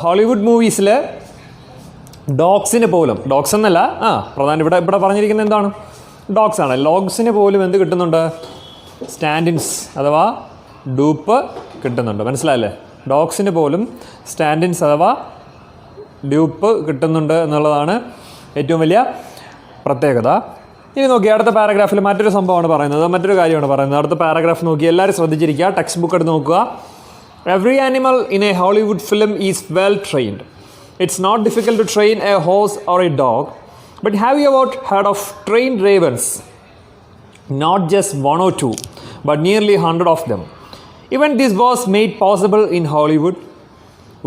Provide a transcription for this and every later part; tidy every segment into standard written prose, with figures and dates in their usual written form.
Hollywood മൂവീസിൽ ഡോഗ്സിന് പോലും, dogs എന്നല്ല, ഇവിടെ പറഞ്ഞിരിക്കുന്നത് എന്താണ്, ഡോഗ്സ് ആണ്. ഡോഗ്സിന് പോലും എന്ത് കിട്ടുന്നുണ്ട്? സ്റ്റാൻഡിൻസ് അഥവാ ഡൂപ്പ് കിട്ടുന്നുണ്ട്. മനസ്സിലായല്ലേ? ഡോഗ്സിന് പോലും സ്റ്റാൻഡിൻസ് അഥവാ ഡ്യൂപ്പ് കിട്ടുന്നുണ്ട് എന്നുള്ളതാണ് ഏറ്റവും വലിയ പ്രത്യേകത. ഇനി നോക്കി അടുത്ത പാരഗ്രാഫിൽ മറ്റൊരു സംഭവമാണ് പറയുന്നത്, മറ്റൊരു കാര്യമാണ് പറയുന്നത്. അടുത്ത പാരഗ്രാഫ് നോക്കി എല്ലാവരും ശ്രദ്ധിച്ചിരിക്കുക, ടെക്സ്റ്റ് ബുക്ക് എടുത്ത് നോക്കുക. Every animal in a Hollywood film is well trained. It's not difficult to train a horse or a dog, but have you ever heard of trained ravens? Not just one or two, but nearly 100 of them. Even this was made possible in Hollywood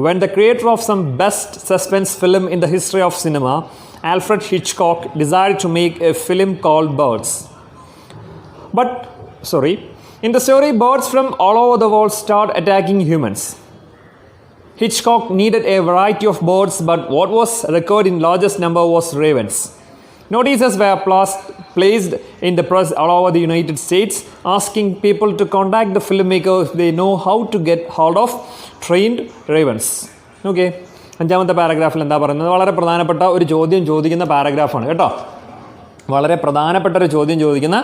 when the creator of some best suspense film in the history of cinema, Alfred Hitchcock, decided to make a film called Birds. In the story, birds from all over the world start attacking humans. Hitchcock needed a variety of birds, but what was recorded in largest number was ravens. Notices were placed in the press all over the United States, asking people to contact the filmmaker if they know how to get hold of trained ravens. Okay. അഞ്ചാമത്തെ പാരഗ്രാഫിൽ എന്താ പറയുന്നത്? വളരെ പ്രധാനപ്പെട്ട ഒരു ചോദ്യം ചോദിക്കുന്ന പാരഗ്രാഫാണ് കേട്ടോ. വളരെ പ്രധാനപ്പെട്ട ഒരു ചോദ്യം ചോദിക്കുന്ന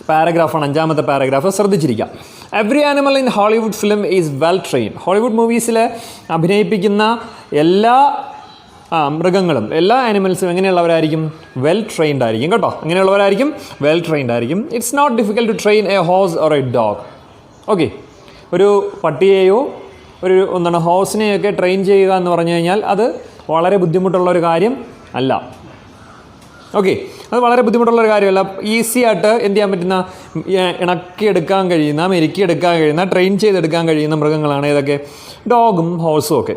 പാരഗ്രാഫാണ് അഞ്ചാമത്തെ പാരഗ്രാഫ്. ശ്രദ്ധിച്ചിരിക്കാം. Every animal in Hollywood film is well trained. Hollywood മൂവീസിൽ അഭിനയിപ്പിക്കുന്ന എല്ലാ മൃഗങ്ങളും, എല്ലാ ആനിമൽസും എങ്ങനെയുള്ളവരായിരിക്കും? വെൽ ട്രെയിൻഡ് ആയിരിക്കും കേട്ടോ. എങ്ങനെയുള്ളവരായിരിക്കും? വെൽ ട്രെയിൻഡ് ആയിരിക്കും. It's not difficult to train a horse or a dog. Okay, ഒരു പട്ടിയെയോ ഒരു ഹോഴ്സിനെയൊക്കെ ട്രെയിൻ ചെയ്യുക എന്ന് പറഞ്ഞു കഴിഞ്ഞാൽ അത് വളരെ ബുദ്ധിമുട്ടുള്ളൊരു കാര്യം അല്ല. ഓക്കെ, അത് വളരെ ബുദ്ധിമുട്ടുള്ളൊരു കാര്യമല്ല. ഈസി ആയിട്ട് എന്ത് ചെയ്യാൻ പറ്റുന്ന, ഇണക്കിയെടുക്കാൻ കഴിയുന്ന, മെരുക്കിയെടുക്കാൻ കഴിയുന്ന, ട്രെയിൻ ചെയ്തെടുക്കാൻ കഴിയുന്ന മൃഗങ്ങളാണ് ഏതൊക്കെ? ഡോഗും ഹോഴ്സും ഒക്കെ.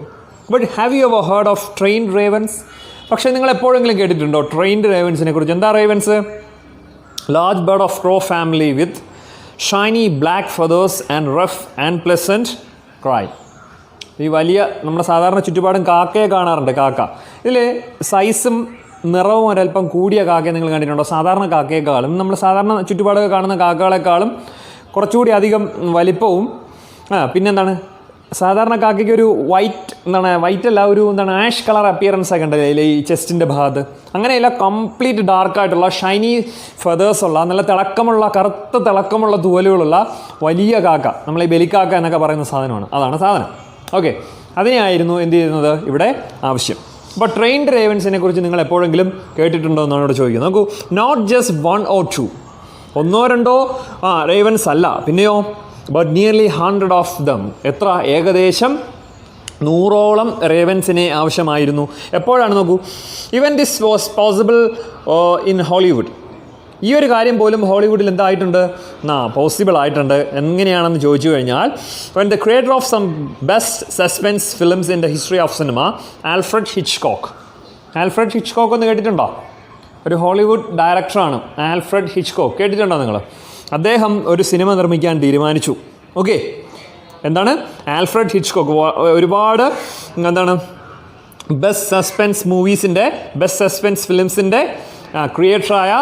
But have you ever heard of trained ravens? പക്ഷേ നിങ്ങൾ എപ്പോഴെങ്കിലും കേട്ടിട്ടുണ്ടോ ട്രെയിൻഡ് റേവൻസിനെ കുറിച്ച്? എന്താ ravens? Large bird of crow family with shiny black feathers and rough and pleasant cry. ഈ വലിയ നമ്മുടെ സാധാരണ ചുറ്റുപാടും കാക്കയെ കാണാറുണ്ട്. കാക്ക ഇതിൽ സൈസും നിറവും ഒരല്പം കൂടിയ കാക്കയെ നിങ്ങൾ കണ്ടിട്ടുണ്ടോ? സാധാരണ കാക്കയെക്കാളും, നമ്മൾ സാധാരണ ചുറ്റുപാടൊക്കെ കാണുന്ന കാക്കകളെക്കാളും കുറച്ചുകൂടി അധികം വലിപ്പവും. പിന്നെന്താണ്, സാധാരണ കാക്കയ്ക്ക് ഒരു വൈറ്റ് അല്ല, ഒരു ആഷ് കളർ അപ്പിയറൻസ് ഒക്കെ ഉണ്ടല്ലേ ഈ ചെസ്റ്റിൻ്റെ ഭാഗത്ത്. അങ്ങനെയല്ല, കംപ്ലീറ്റ് ഡാർക്കായിട്ടുള്ള ഷൈനി ഫെതേഴ്സുള്ള, നല്ല തിളക്കമുള്ള, കറുത്ത തിളക്കമുള്ള തൂവലുകളുള്ള വലിയ കാക്ക, നമ്മൾ ഈ ബലിക്കാക്ക എന്നൊക്കെ പറയുന്ന സാധനമാണ്. അതാണ് സാധനം. ഓക്കെ, അതിനെയായിരുന്നു എന്ത് ചെയ്യുന്നത് ഇവിടെ ആവശ്യം. അപ്പോൾ ട്രെയിൻഡ് റേവൻസിനെ കുറിച്ച് നിങ്ങൾ എപ്പോഴെങ്കിലും കേട്ടിട്ടുണ്ടോ എന്നാണ് ഇവിടെ ചോദിക്കുന്നത്. നോക്കൂ, നോട്ട് ജസ്റ്റ് 1 or 2, ഒന്നോ രണ്ടോ റേവൻസ് അല്ല, പിന്നെയോ ബട്ട് നിയർലി 100 ഓഫ് ദം. എത്ര? ഏകദേശം 100ഓളം റേവൻസിനെ ആവശ്യമായിരുന്നു. എപ്പോഴാണ്? നോക്കൂ, even this was possible in Hollywood. ഈ ഒരു കാര്യം പോലും ഹോളിവുഡിൽ എന്തായിട്ടുണ്ട്? പോസിബിൾ ആയിട്ടുണ്ട്. എങ്ങനെയാണെന്ന് ചോദിച്ചു കഴിഞ്ഞാൽ, when the creator of some best suspense films in the history of cinema, Alfred Hitchcock. Alfred Hitchcock എന്ന് കേട്ടിട്ടുണ്ടോ? ഒരു ഹോളിവുഡ് ഡയറക്ടറാണ് ആൽഫ്രഡ് ഹിച്ച്കോക്ക്. കേട്ടിട്ടുണ്ടോ നിങ്ങൾ? അദ്ദേഹം ഒരു സിനിമ നിർമ്മിക്കാൻ തീരുമാനിച്ചു. ഓക്കെ, എന്താണ്? ആൽഫ്രഡ് ഹിച്ച്കോക്ക് ഒരുപാട് ബെസ്റ്റ് സസ്പെൻസ് മൂവീസിൻ്റെ, ബെസ്റ്റ് സസ്പെൻസ് ഫിലിംസിൻ്റെ ക്രിയേറ്ററായ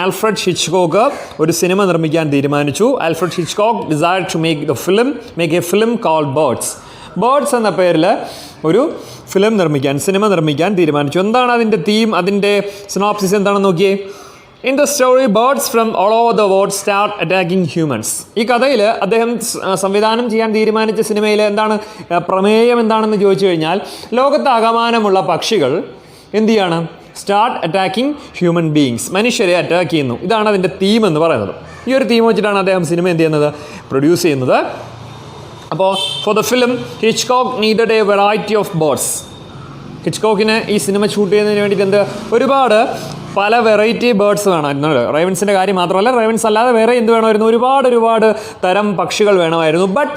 ആൽഫ്രഡ് ഹിച്ച്കോക്ക് ഒരു സിനിമ നിർമ്മിക്കാൻ തീരുമാനിച്ചു. Alfred Hitchcock decide to make a film called birds. Birds എന്ന പേരിൽ ഒരു സിനിമ നിർമ്മിക്കാൻ തീരുമാനിച്ചു. എന്താണ് അതിൻ്റെ തീം, അതിൻ്റെ സിനോപ്സിസ് എന്താണെന്ന് നോക്കിയേ. In the story, birds from all over the world start attacking humans. ഈ കഥയിൽ അദ്ദേഹം സംവിധാനം ചെയ്യാൻ തീരുമാനിച്ച സിനിമയിൽ എന്താണ് പ്രമേയം എന്താണെന്ന് ചോദിച്ചു കഴിഞ്ഞാൽ, ലോകത്താകമാനമുള്ള പക്ഷികൾ എന്ത് ചെയ്യാണ്? Start attacking human beings. മനുഷ്യരെ അറ്റാക്ക് ചെയ്യുന്നു. ഇതാണ് അതിൻ്റെ തീം എന്ന് പറയുന്നത്. ഈ ഒരു തീം വെച്ചിട്ടാണ് അദ്ദേഹം സിനിമ എന്ത് ചെയ്യുന്നത്? പ്രൊഡ്യൂസ് ചെയ്യുന്നത്. അപ്പോൾ for the film Hitchcock needed a variety of birds. ഹിച്ച്കോക്കിന് ഈ സിനിമ ഷൂട്ട് ചെയ്യുന്നതിന് വേണ്ടിയിട്ട് ഒരുപാട് പല വെറൈറ്റി ബേർഡ്സ് വേണമായിരുന്നു. റേവൻസിൻ്റെ കാര്യം മാത്രമല്ല, റേവൻസ് അല്ലാതെ വേറെ എന്ത് വേണമായിരുന്നു? ഒരുപാട് തരം പക്ഷികൾ വേണമായിരുന്നു. But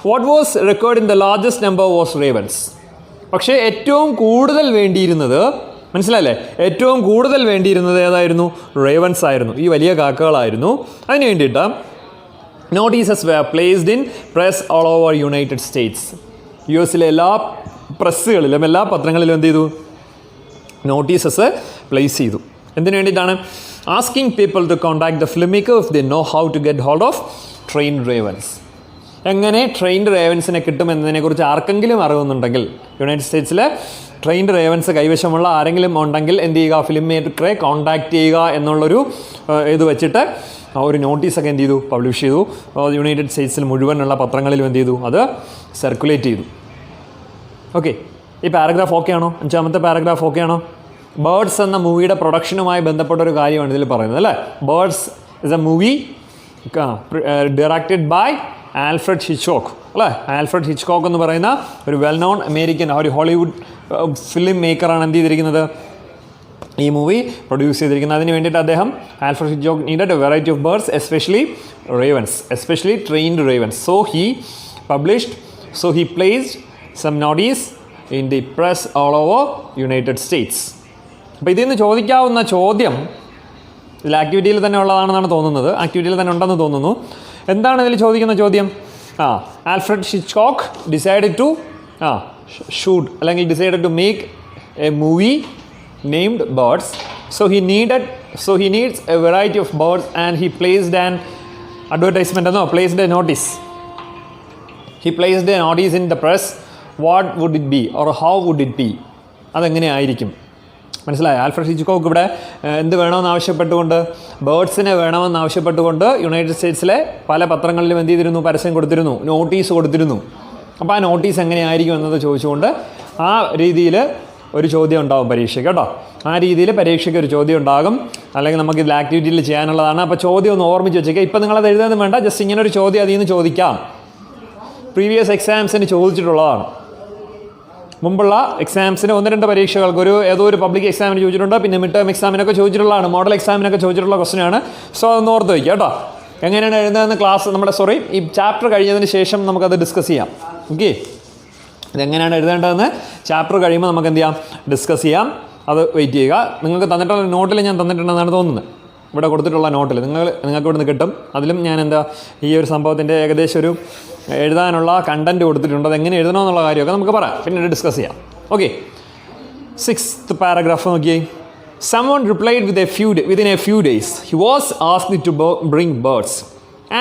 what was record in the largest number was ravens. പക്ഷേ ഏറ്റവും കൂടുതൽ വേണ്ടിയിരുന്നത്, മനസ്സിലല്ലേ, ഏറ്റവും കൂടുതൽ വേണ്ടിയിരുന്നത് ഏതായിരുന്നു? റേവൻസ് ആയിരുന്നു. ഈ വലിയ കാക്കകളായിരുന്നു. അതിന് വേണ്ടിയിട്ട് notices were placed in press all over United States. US എല്ലാ പ്രസ്സുകളിലും, എല്ലാ പത്രങ്ങളിലും എന്ത് ചെയ്തു? നോട്ടീസസ് പ്ലേസ് ചെയ്തു. എന്തിനു വേണ്ടിയിട്ടാണ്? Asking people to contact the film maker if they know how to get hold of trained ravens. എങ്ങനെ ട്രെയിൻഡ് റേവൻസിനെ കിട്ടുമെന്നതിനെക്കുറിച്ച് ആർക്കെങ്കിലും അറിവുന്നുണ്ടെങ്കിൽ, യുണൈറ്റഡ് സ്റ്റേറ്റ്സിൽ ട്രെയിൻഡ് റേവൻസ് കൈവശമുള്ള ആരെങ്കിലും ഉണ്ടെങ്കിൽ എന്ത് ചെയ്യുക, ഫിലിം മേക്കറെ കോൺടാക്റ്റ് ചെയ്യുക എന്നുള്ളൊരു ഇത് വെച്ചിട്ട് ഒരു നോട്ടീസൊക്കെ എന്ത് ചെയ്തു, പബ്ലിഷ് ചെയ്തു. യുണൈറ്റഡ് സ്റ്റേറ്റ്സിൽ മുഴുവനുള്ള പത്രങ്ങളിലും എന്ത് ചെയ്തു, അത് സർക്കുലേറ്റ് ചെയ്തു. ഓക്കെ, ഈ പാരഗ്രാഫ് ഓക്കെ ആണോ? 5ാമത്തെ പാരഗ്രാഫ് ഓക്കെ ആണോ? ബേർഡ്സ് എന്ന മൂവിയുടെ പ്രൊഡക്ഷനുമായി ബന്ധപ്പെട്ട ഒരു കാര്യമാണ് ഇതിൽ പറയുന്നത് അല്ലേ. Birds is a movie directed by Alfred Hitchcock അല്ലേ. ആൽഫ്രഡ് ഹിച്ച്കോക്ക് എന്ന് പറയുന്ന ഒരു വെൽ നോൺ അമേരിക്കൻ ഒരു ഹോളിവുഡ് ഫിലിം മേക്കറാണ് എന്ത് ചെയ്തിരിക്കുന്നത്, ഈ മൂവി പ്രൊഡ്യൂസ് ചെയ്തിരിക്കുന്നത്. അതിന് വേണ്ടിയിട്ട് അദ്ദേഹം Alfred Hitchcock needed a variety of birds, especially trained ravens. So he placed some notice in the press all over United States. അപ്പോൾ ഇതിൽ നിന്ന് ചോദിക്കാവുന്ന ചോദ്യം ഇതിൽ ആക്ടിവിറ്റിയിൽ തന്നെ ഉള്ളതാണെന്നാണ് തോന്നുന്നത്, ആക്ടിവിറ്റിയിൽ തന്നെ ഉണ്ടെന്ന് തോന്നുന്നു. എന്താണ് ഇതിൽ ചോദിക്കുന്ന ചോദ്യം? Alfred Hitchcock decided to shoot അല്ലെങ്കിൽ decided to make a movie named birds. So he needs a variety of birds and he placed an advertisement, placed a notice. He placed a notice in the press. What would it be or how would it be? അതെങ്ങനെ ആയിരിക്കും? മനസ്സിലായി? Alfred Hitchcock ഇവിടെ എന്ത് വേണമെന്ന് ആവശ്യപ്പെട്ടുകൊണ്ട്, ബേർഡ്സിനെ വേണമെന്ന് ആവശ്യപ്പെട്ടുകൊണ്ട് United സ്റ്റേറ്റ്സിലെ പല പത്രങ്ങളിലും എന്ത് ചെയ്തിരുന്നു, പരസ്യം കൊടുത്തിരുന്നു, നോട്ടീസ് കൊടുത്തിരുന്നു. അപ്പോൾ ആ നോട്ടീസ് എങ്ങനെയായിരിക്കും എന്നത് ചോദിച്ചുകൊണ്ട് ആ രീതിയിൽ ഒരു ചോദ്യം ഉണ്ടാകും പരീക്ഷയ്ക്ക് കേട്ടോ. ആ രീതിയിൽ പരീക്ഷയ്ക്ക് ഒരു ചോദ്യം ഉണ്ടാകും, അല്ലെങ്കിൽ നമുക്ക് ഇതിൽ ആക്ടിവിറ്റിയിൽ ചെയ്യാനുള്ളതാണ്. അപ്പോൾ ചോദ്യം ഒന്ന് ഓർമ്മിച്ച് വെച്ചേക്കുക. ഇപ്പം നിങ്ങളത് എഴുതാനും വേണ്ട, ജസ്റ്റ് ഇങ്ങനെ ഒരു ചോദ്യം അതിൽ നിന്ന് ചോദിക്കാം. പ്രീവിയസ് എക്സാംസിന് ചോദിച്ചിട്ടുള്ളതാണ്. മുമ്പുള്ള എക്സാംസിന് 1-2 പരീക്ഷകൾക്ക് ഏതോ ഒരു പബ്ലിക് എക്സാമിന് ചോദിച്ചിട്ടുണ്ട്, പിന്നെ മിഡ് ടേം എക്സാമിനൊക്കെ ചോദിച്ചിട്ടുള്ളതാണ്, മോഡൽ എക്സാമിനൊക്കെ ചോദിച്ചിട്ടുള്ള ക്വസ്റ്റ്യനാണ്. സോ അതൊന്ന് ഓർത്ത് വയ്ക്കുക കേട്ടോ. എങ്ങനെയാണ് എഴുതുന്നതെന്ന് ക്ലാസ് ഈ ചാപ്റ്റർ കഴിഞ്ഞതിന് ശേഷം നമുക്കത് ഡിസ്കസ് ചെയ്യാം. ഓക്കെ, ഇതെങ്ങനെയാണ് എഴുതേണ്ടതെന്ന് ചാപ്റ്റർ കഴിയുമ്പോൾ നമുക്ക് എന്ത് ചെയ്യാം, ഡിസ്കസ് ചെയ്യാം. അത് വെയിറ്റ് ചെയ്യുക. നിങ്ങൾക്ക് തന്നിട്ടുള്ള നോട്ടിൽ ഞാൻ തന്നിട്ടുണ്ടെന്നാണ് തോന്നുന്നത്. ഇവിടെ കൊടുത്തിട്ടുള്ള നോട്ടിൽ നിങ്ങൾക്ക് ഇവിടെ നിന്ന് കിട്ടും. അതിലും ഞാൻ ഈ ഒരു സംഭവത്തിൻ്റെ ഏകദേശം ഒരു എഴുതാനുള്ള കണ്ടൻറ്റ് കൊടുത്തിട്ടുണ്ട്. അതെങ്ങനെ എഴുതണമെന്നുള്ള കാര്യമൊക്കെ നമുക്ക് പറയാം, പിന്നീട് ഡിസ്കസ് ചെയ്യാം. ഓക്കെ, 6th പാരഗ്രാഫ് നോക്കിയേ. Someone replied within a few days. He was asked to bring birds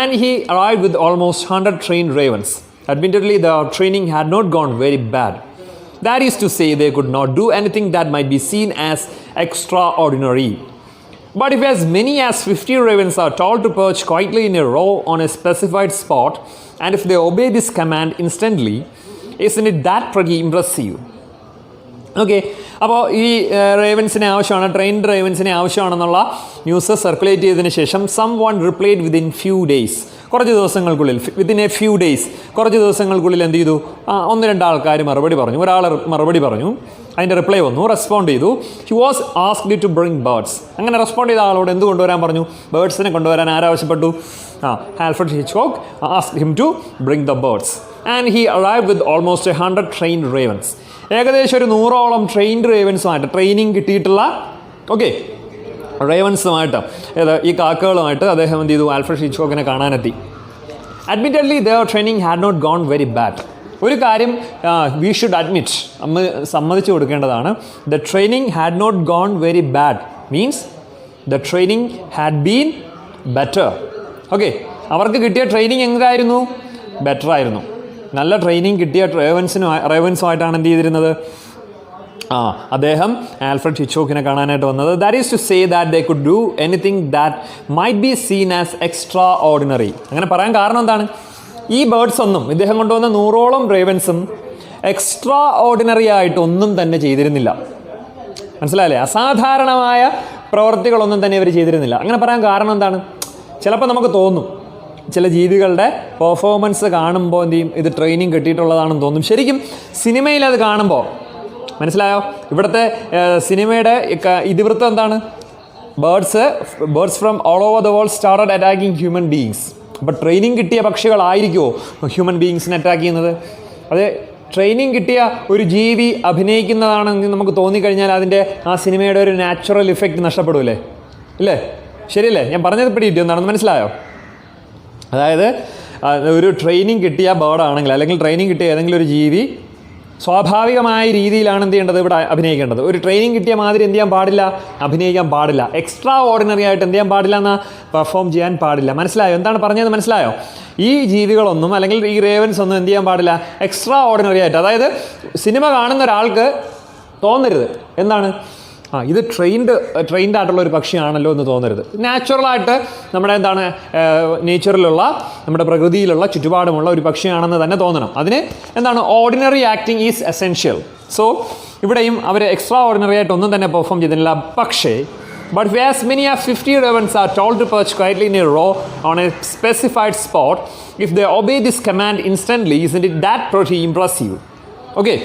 and he arrived with almost 100 trained ravens. Admittedly, the training had not gone very bad. That is to say, they could not do anything that might be seen as extraordinary. But if as many as 50 ravens are told to perch quietly in a row on a specified spot, and if they obey this command instantly, isn't it that pretty impressive? Okay, അപ്പോൾ ഈ റേവൻസിനെ ആവശ്യമാണ്, trained റേവൻസിനെ ആവശ്യമാണെന്നുള്ള news circulate ചെയ്തതിന് ശേഷം someone replied within few days, കുറച്ച് ദിവസങ്ങൾക്കുള്ളിൽ, within A few days, കുറച്ച് ദിവസങ്ങൾക്കുള്ളിൽ എന്ത് ചെയ്തു, 1-2 ആൾക്കാർ മറുപടി പറഞ്ഞു. ഒരാൾ മറുപടി പറഞ്ഞു, അതിൻ്റെ റിപ്ലൈ വന്നു, റെസ്പോണ്ട് ചെയ്തു. He was asked to bring birds. അങ്ങനെ റെസ്പോണ്ട് ചെയ്ത ആളോട് എന്ത് കൊണ്ടുവരാൻ പറഞ്ഞു? ബേർഡ്സിനെ കൊണ്ടുവരാൻ ആരാവശ്യപ്പെട്ടു? Alfred Hitchcock asked him to bring the birds and he arrived with almost 100 trained ravens. ഏകദേശം ഒരു 100ഓളം ട്രെയിൻഡ് റേവൻസുമായിട്ട്, ട്രെയിനിങ് കിട്ടിയിട്ടുള്ള റേവൻസുമായിട്ട്, ഈ കാക്കകളുമായിട്ട് അദ്ദേഹം എന്ത് ചെയ്തു? ആൽഫ്രഡ് ഹിച്ച്കോക്കിനെ കാണാനെത്തി. Admittedly their training had not gone very bad. ഒരു കാര്യം വി ഷുഡ് അഡ്മിറ്റ്, നമ്മൾ സമ്മതിച്ചു കൊടുക്കേണ്ടതാണ്. The training had not gone very bad means the training had been better. Okay, അവർക്ക് കിട്ടിയ ട്രെയിനിങ് എന്തായിരുന്നു? ബെറ്റർ ആയിരുന്നു. നല്ല ട്രെയിനിങ് കിട്ടിയ റേവൻസുമായിട്ടാണ് എന്ത് ചെയ്തിരുന്നത്? അദ്ദേഹം ആൽഫ്രഡ് ഹിച്ച്കോക്കിനെ കാണാനായിട്ട് വന്നത്. That is to say that they could do anything that might be seen as extraordinary. അങ്ങനെ പറയാൻ കാരണം എന്താണ്? ഈ ബേർഡ്സ് ഒന്നും, ഇദ്ദേഹം കൊണ്ടുവന്ന 100ഓളം റേവൻസും എക്സ്ട്രാ ഓർഡിനറി ആയിട്ടൊന്നും തന്നെ ചെയ്തിരുന്നില്ല. മനസ്സിലായില്ലേ? അസാധാരണമായ പ്രവർത്തികളൊന്നും തന്നെ ഇവർ ചെയ്തിരുന്നില്ല. അങ്ങനെ പറയാൻ കാരണം എന്താണ്? ചിലപ്പോൾ നമുക്ക് തോന്നും, ചില ജീവികളുടെ പെർഫോമൻസ് കാണുമ്പോൾ എന്ത് ചെയ്യും, ഇത് ട്രെയിനിങ് കിട്ടിയിട്ടുള്ളതാണെന്ന് തോന്നും. ശരിക്കും സിനിമയിൽ അത് കാണുമ്പോൾ മനസ്സിലായോ? ഇവിടുത്തെ സിനിമയുടെ ഇതിവൃത്തം എന്താണ്? Birds from all over the world started attacking human beings. അപ്പോൾ ട്രെയിനിങ് കിട്ടിയ പക്ഷികളായിരിക്കുമോ ഹ്യൂമൻ ബീയിങ്സിനെ അറ്റാക്ക് ചെയ്യുന്നത്? അത് ട്രെയിനിങ് കിട്ടിയ ഒരു ജീവി അഭിനയിക്കുന്നതാണെന്ന് നമുക്ക് തോന്നിക്കഴിഞ്ഞാൽ അതിൻ്റെ ആ സിനിമയുടെ ഒരു നാച്ചുറൽ ഇഫക്റ്റ് നഷ്ടപ്പെടില്ലേ? ഇല്ലേ? ശരിയല്ലേ? ഞാൻ പറഞ്ഞത് പിടിയിട്ടു എന്താണെന്ന് മനസ്സിലായോ? അതായത് ഒരു ട്രെയിനിങ് കിട്ടിയ ബേർഡാണെങ്കിൽ, അല്ലെങ്കിൽ ട്രെയിനിങ് കിട്ടിയ ഏതെങ്കിലും ഒരു ജീവി സ്വാഭാവികമായ രീതിയിലാണ് എന്ത് ചെയ്യേണ്ടത്, ഇവിടെ അഭിനയിക്കേണ്ടത്. ഒരു ട്രെയിനിങ് കിട്ടിയ മാതിരി എന്ത് ചെയ്യാൻ പാടില്ല, അഭിനയിക്കാൻ പാടില്ല. എക്സ്ട്രാ ഓർഡിനറി ആയിട്ട് എന്ത് ചെയ്യാൻ പാടില്ല, എന്നാൽ പെർഫോം ചെയ്യാൻ പാടില്ല. മനസ്സിലായോ എന്താണ് പറഞ്ഞത്? മനസ്സിലായോ? ഈ ജീവികളൊന്നും അല്ലെങ്കിൽ ഈ റേവൻസ് ഒന്നും എന്ത് ചെയ്യാൻ പാടില്ല, എക്സ്ട്രാ ഓർഡിനറി ആയിട്ട്. അതായത് സിനിമ കാണുന്ന ഒരാൾക്ക് തോന്നരുത് എന്താണ്, ഇത് ട്രെയിൻഡ് ആയിട്ടുള്ള ഒരു പക്ഷിയാണല്ലോ എന്ന് തോന്നരുത്. നാച്ചുറലായിട്ട് നമ്മുടെ എന്താണ് നേച്ചറിലുള്ള നമ്മുടെ പ്രകൃതിയിലുള്ള ചുറ്റുപാടുമുള്ള ഒരു പക്ഷിയാണെന്ന് തന്നെ തോന്നണം. അതിന് എന്താണ് ordinary acting is essential. So ഇവിടെയും അവർ എക്സ്ട്രാ ഓർഡിനറി ആയിട്ട് ഒന്നും തന്നെ പെർഫോം ചെയ്തിട്ടില്ല. പക്ഷേ but as many as 50 ravens are told to perch quietly in a row on a specified spot, if they obey this command instantly, isn't it that pretty impressive? Okay.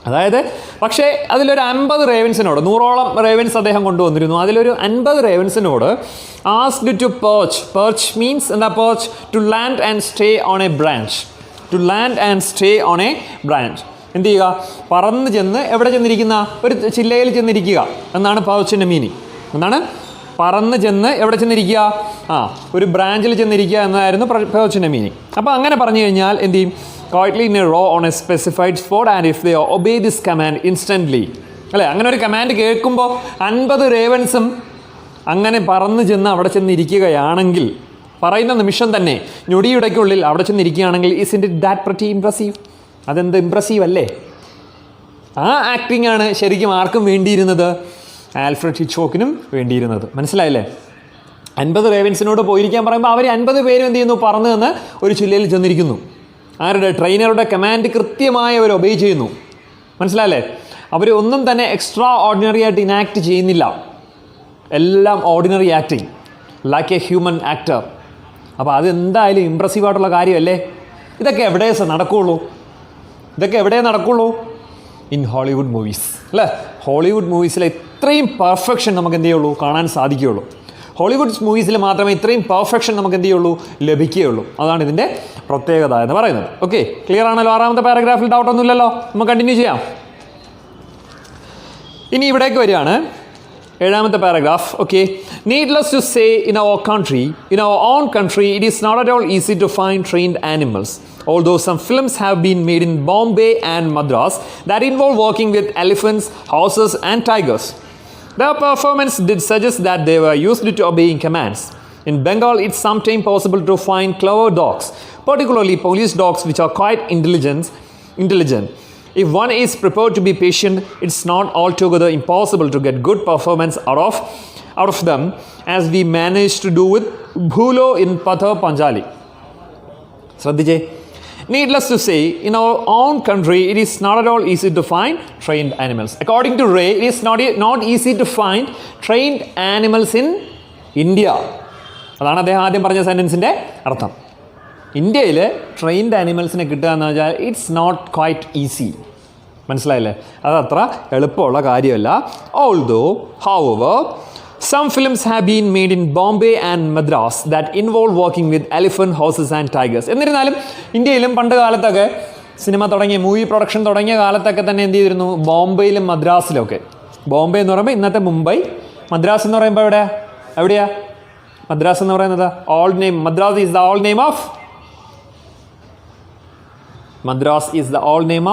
അതായത് പക്ഷേ അതിലൊരു 50 റേവൻസിനോട്, 100ഓളം ravens അദ്ദേഹം കൊണ്ടുവന്നിരുന്നു. അതിലൊരു 50 റേവൻസിനോട് asked to perch means എന്താ, perch to land and stay on a branch. To land and stay on a branch. എന്ത് ചെയ്യുക, പറന്ന് ചെന്ന് എവിടെ ചെന്നിരിക്കുന്ന, ഒരു ചില്ലയിൽ ചെന്നിരിക്കുക എന്നാണ് പെർച്ചിൻ്റെ മീനിങ്. എന്താണ്, പറന്ന് ചെന്ന് എവിടെ ചെന്നിരിക്കുക, ഒരു ബ്രാഞ്ചിൽ ചെന്നിരിക്കുക എന്നതായിരുന്നു പെർച്ചിൻ്റെ മീനിങ്. അപ്പോൾ അങ്ങനെ പറഞ്ഞു കഴിഞ്ഞാൽ എന്ത് ചെയ്യും, quietly in a row on a specified spot, and if they obey this command instantly, അല്ലേ, അങ്ങനെ ഒരു കമാൻഡ് കേൾക്കുമ്പോൾ 50 റേവൻസും അങ്ങനെ പറന്ന് ചെന്ന് അവിടെ ചെന്നിരിക്കുകയാണെങ്കിൽ, പറയുന്ന നിമിഷം തന്നെ ഞൊടിയുടയ്ക്കുള്ളിൽ അവിടെ ചെന്നിരിക്കുകയാണെങ്കിൽ, isn't it that pretty impressive? അതെന്ത് ഇംപ്രസീവ് അല്ലേ? ആ ആക്ടിംഗ് ആണ് ശരിക്കും ആർക്കും വേണ്ടിയിരുന്നത്, ആൽഫ്രഡ് ഹിച്ച്കോക്കിനും വേണ്ടിയിരുന്നത്. മനസ്സിലായില്ലേ? 50 റേവൻസിനോട് പോയിരിക്കാൻ പറയുമ്പോൾ അവർ 50 പേരും എന്ത് ചെയ്യുന്നു, പറന്ന് നിന്ന് ഒരു ചില്ലയിൽ ചെന്നിരിക്കുന്നു. ആരുടെ, ട്രെയിനറുടെ കമാൻഡ് കൃത്യമായി അവർ ഒബേ ചെയ്യുന്നു. മനസ്സിലായല്ലേ? അവർ ഒന്നും തന്നെ എക്സ്ട്രാ ഓർഡിനറി ആയിട്ട് ഇനാക്ട് ചെയ്യുന്നില്ല, എല്ലാം ordinary acting like A human actor. അപ്പോൾ അതെന്തായാലും ഇമ്പ്രസീവ് ആയിട്ടുള്ള കാര്യമല്ലേ? ഇതൊക്കെ എവിടെ നടക്കുകയുള്ളൂ? ഇതൊക്കെ എവിടെ നടക്കുകയുള്ളൂ? ഇൻ ഹോളിവുഡ് മൂവീസ്, അല്ലേ? ഹോളിവുഡ് മൂവീസിലെ ഇത്രയും പെർഫെക്ഷൻ നമുക്ക് എന്ത് ചെയ്യുള്ളൂ, കാണാൻ സാധിക്കുകയുള്ളൂ. ഹോളിവുഡ് മൂവീസിൽ മാത്രമേ ഇത്രയും പെർഫെക്ഷൻ നമുക്ക് എന്ത് ചെയ്യുള്ളൂ, ലഭിക്കുകയുള്ളൂ. അതാണ് ഇതിൻ്റെ പ്രത്യേകത എന്ന് പറയുന്നത്. ഓക്കെ, ക്ലിയർ ആണല്ലോ? 6ാമത്തെ പാരഗ്രാഫിൽ ഡൗട്ട് ഒന്നുമില്ലല്ലോ. നമുക്ക് കണ്ടിന്യൂ ചെയ്യാം. ഇനി ഇവിടേക്ക് വരികയാണ് 7ാമത്തെ paragraph. Okay, needless to say in our own country it is not at all easy to find trained animals, although some films have been made in Bombay and Madras that involve working with elephants, horses and tigers. Their performance did suggest that they were used to obeying commands. In Bengal, it's sometimes possible to find clever dogs, particularly police dogs, which are quite intelligent. If one is prepared to be patient, it's not altogether impossible to get good performance out of them, as we managed to do with Bhulo in Pathar Panjali. Shraddhiche. Needless to say, in our own country, it is not at all easy to find trained animals. According to Ray, it is not easy to find trained animals in India. അതാണ് അദ്ദേഹം ആദ്യം പറഞ്ഞ സെൻറ്റൻസിൻ്റെ അർത്ഥം. ഇന്ത്യയിൽ trained ആനിമൽസിനെ കിട്ടുക എന്ന് വെച്ചാൽ it's not quite easy. മനസ്സിലായില്ലേ? അതത്ര എളുപ്പമുള്ള കാര്യമല്ല. However, some films have been made in Bombay and Madras that involve working with elephant, horses and tigers. എന്നിരുന്നാലും ഇന്ത്യയിലും പണ്ട് കാലത്തൊക്കെ സിനിമ തുടങ്ങിയ, മൂവി പ്രൊഡക്ഷൻ തുടങ്ങിയ കാലത്തൊക്കെ തന്നെ എന്ത് ചെയ്തിരുന്നു, ബോംബെയിലും മദ്രാസിലൊക്കെ. ബോംബെ എന്ന് പറയുമ്പോൾ ഇന്നത്തെ മുംബൈ, മദ്രാസ് എന്ന് പറയുമ്പോൾ എവിടെയാ മദ്രാസ് എന്ന് പറയുന്നത്? Old name, Madras is the old name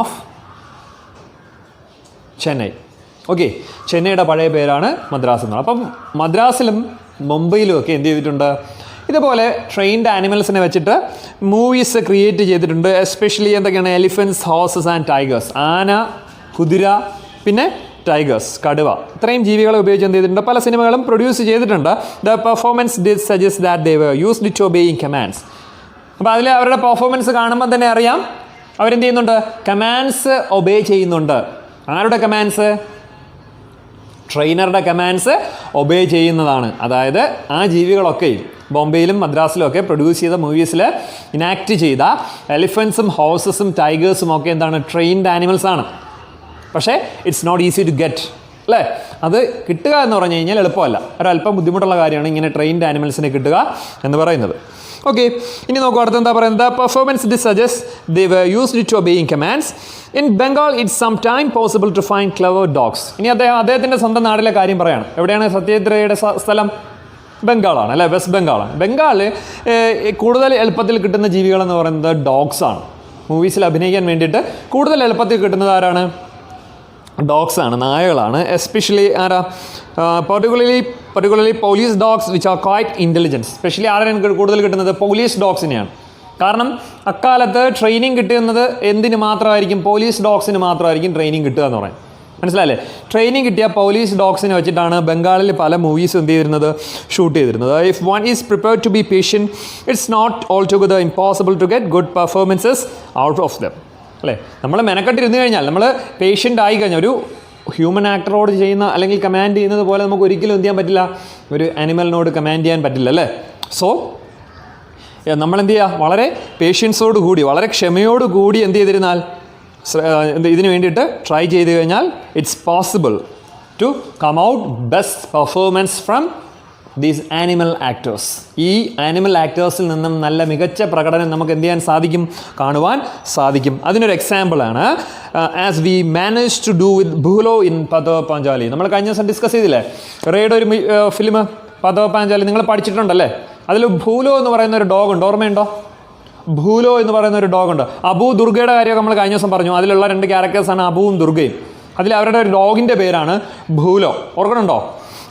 of Chennai. Okay, ചെന്നൈയുടെ പഴയ പേരാണ് മദ്രാസ് എന്ന്. അപ്പം മദ്രാസിലും മുംബൈയിലും ഒക്കെ എന്ത് ചെയ്തിട്ടുണ്ട്, ഇതുപോലെ ട്രെയിൻഡ് ആനിമൽസിനെ വെച്ചിട്ട് മൂവീസ് ക്രിയേറ്റ് ചെയ്തിട്ടുണ്ട്. എസ്പെഷ്യലി എന്തൊക്കെയാണ്, എലിഫൻസ്, ഹോഴ്സസ് ആൻഡ് ടൈഗേഴ്സ്. ആന, കുതിര, പിന്നെ ടൈഗേഴ്സ്, കടുവ, ഇത്രയും ജീവികളെ ഉപയോഗിച്ച് എന്ത് ചെയ്തിട്ടുണ്ട്, പല സിനിമകളും പ്രൊഡ്യൂസ് ചെയ്തിട്ടുണ്ട്. The performance did suggest that they were used to obeying commands. അപ്പോൾ അതിൽ അവരുടെ പെർഫോമൻസ് കാണുമ്പോൾ തന്നെ അറിയാം അവരെന്ത് ചെയ്യുന്നുണ്ട്, കമാൻഡ്സ് ഒബേ ചെയ്യുന്നുണ്ട്. ആരുടെ കമാൻഡ്സ്? ട്രെയിനറുടെ കമാൻഡ്സ് ഒബേ ചെയ്യുന്നതാണ്. അതായത് ആ ജീവികളൊക്കെയും ബോംബെയിലും മദ്രാസിലും ഒക്കെ പ്രൊഡ്യൂസ് ചെയ്ത മൂവീസിൽ ഇനാക്ട് ചെയ്ത എലിഫൻസും ഹോഴ്സസും ടൈഗേഴ്സും ഒക്കെ എന്താണ്, ട്രെയിൻഡ് ആനിമൽസ് ആണ്. പക്ഷേ it's not easy to get, അല്ലേ? അത് കിട്ടുക എന്ന് പറഞ്ഞു കഴിഞ്ഞാൽ എളുപ്പമല്ല, ഒരല്പം ബുദ്ധിമുട്ടുള്ള കാര്യമാണ് ഇങ്ങനെ ട്രെയിൻഡ് ആനിമൽസിനെ കിട്ടുക എന്ന് പറയുന്നത്. ഓക്കെ, ഇനി നോക്കൂ അടുത്ത് എന്താ പറയുന്നത്. Performance did suggest they were used to obeying commands. In Bengal it's some time possible to find clever dogs. ഇനി അദ്ദേഹത്തിൻ്റെ സ്വന്തം നാട്ടിലെ കാര്യം പറയാണ്. എവിടെയാണ് സത്യജിത്രയുടെ സ്ഥലം? ബംഗാളാണ്, അല്ലേ? വെസ്റ്റ് ബംഗാളാണ്. ബംഗാളിൽ കൂടുതൽ എളുപ്പത്തിൽ കിട്ടുന്ന ജീവികളെന്ന് പറയുന്നത് ഡോഗ്സാണ്. മൂവീസിൽ അഭിനയിക്കാൻ വേണ്ടിയിട്ട് കൂടുതൽ എളുപ്പത്തിൽ കിട്ടുന്നത് ആരാണ്? ഡോഗ്സ് ആണ്, നായകളാണ്. എസ്പെഷ്യലി ആരാ? Particularly police dogs which are quite intelligence. Specially ആരാണ് കൂടുതൽ കിട്ടുന്നത്? പോലീസ് ഡോഗ്സിനെയാണ്. കാരണം അക്കാലത്ത് ട്രെയിനിങ് കിട്ടുന്നത് എന്തിന് മാത്രമായിരിക്കും? പോലീസ് ഡോഗ്സിന് മാത്രമായിരിക്കും ട്രെയിനിങ് കിട്ടുക എന്ന് പറയാം. മനസ്സിലായില്ലേ? ട്രെയിനിങ് കിട്ടിയ പോലീസ് ഡോഗ്സിനെ വെച്ചിട്ടാണ് ബംഗാളിൽ പല മൂവീസും എന്ത് ചെയ്തിരുന്നത്? ഷൂട്ട് ചെയ്തിരുന്നത്. If one is prepared to be patient it's not all together impossible to get good performances out of them. അല്ലേ? നമ്മൾ മെനക്കെട്ടിരുന്ന് കഴിഞ്ഞാൽ, നമ്മൾ പേഷ്യൻ്റ് ആയി കഴിഞ്ഞാൽ, ഒരു ഹ്യൂമൻ ആക്ടറോട് ചെയ്യുന്ന അല്ലെങ്കിൽ കമാൻഡ് ചെയ്യുന്നത് പോലെ നമുക്ക് ഒരിക്കലും എന്ത് ചെയ്യാൻ പറ്റില്ല? ഒരു ആനിമലിനോട് കമാൻഡ് ചെയ്യാൻ പറ്റില്ല അല്ലേ? സോ നമ്മളെന്ത് ചെയ്യുക? വളരെ പേഷ്യൻസോട് കൂടി, വളരെ ക്ഷമയോട് കൂടി എന്ത് ചെയ്തിരുന്നാൽ, ഇതിന് വേണ്ടിയിട്ട് ട്രൈ ചെയ്ത് കഴിഞ്ഞാൽ it's possible to come out best performance from these animal actors. ഈ ആനിമൽ ആക്ടേഴ്സിൽ നിന്നും നല്ല മികച്ച പ്രകടനം നമുക്ക് എന്ത് ചെയ്യാൻ സാധിക്കും? കാണുവാൻ സാധിക്കും. അതിനൊരു എക്സാമ്പിളാണ് as we manage to do with Bhulo in Pather Panchali. നമ്മൾ കഴിഞ്ഞ ദിവസം ഡിസ്കസ് ചെയ്തില്ലേ റേയുടെ ഒരു ഫിലിം പതോ പാഞ്ചാലി? നിങ്ങൾ പഠിച്ചിട്ടുണ്ടല്ലേ? അതിൽ ഭൂലോ എന്ന് പറയുന്ന ഒരു ഡോഗ് ഉണ്ട്, ഓർമ്മയുണ്ടോ? ഭൂലോ എന്ന് പറയുന്ന ഒരു ഡോഗ് ഉണ്ട്. അബു ദുർഗയുടെ കാര്യമൊക്കെ നമ്മൾ കഴിഞ്ഞ ദിവസം പറഞ്ഞു. അതിലുള്ള 2 ക്യാരക്ടേഴ്സാണ് അബുവും ദുർഗയും. അതിൽ അവരുടെ ഒരു ഡോഗിൻ്റെ പേരാണ് ഭൂലോ. ഓർക്കണുണ്ടോ?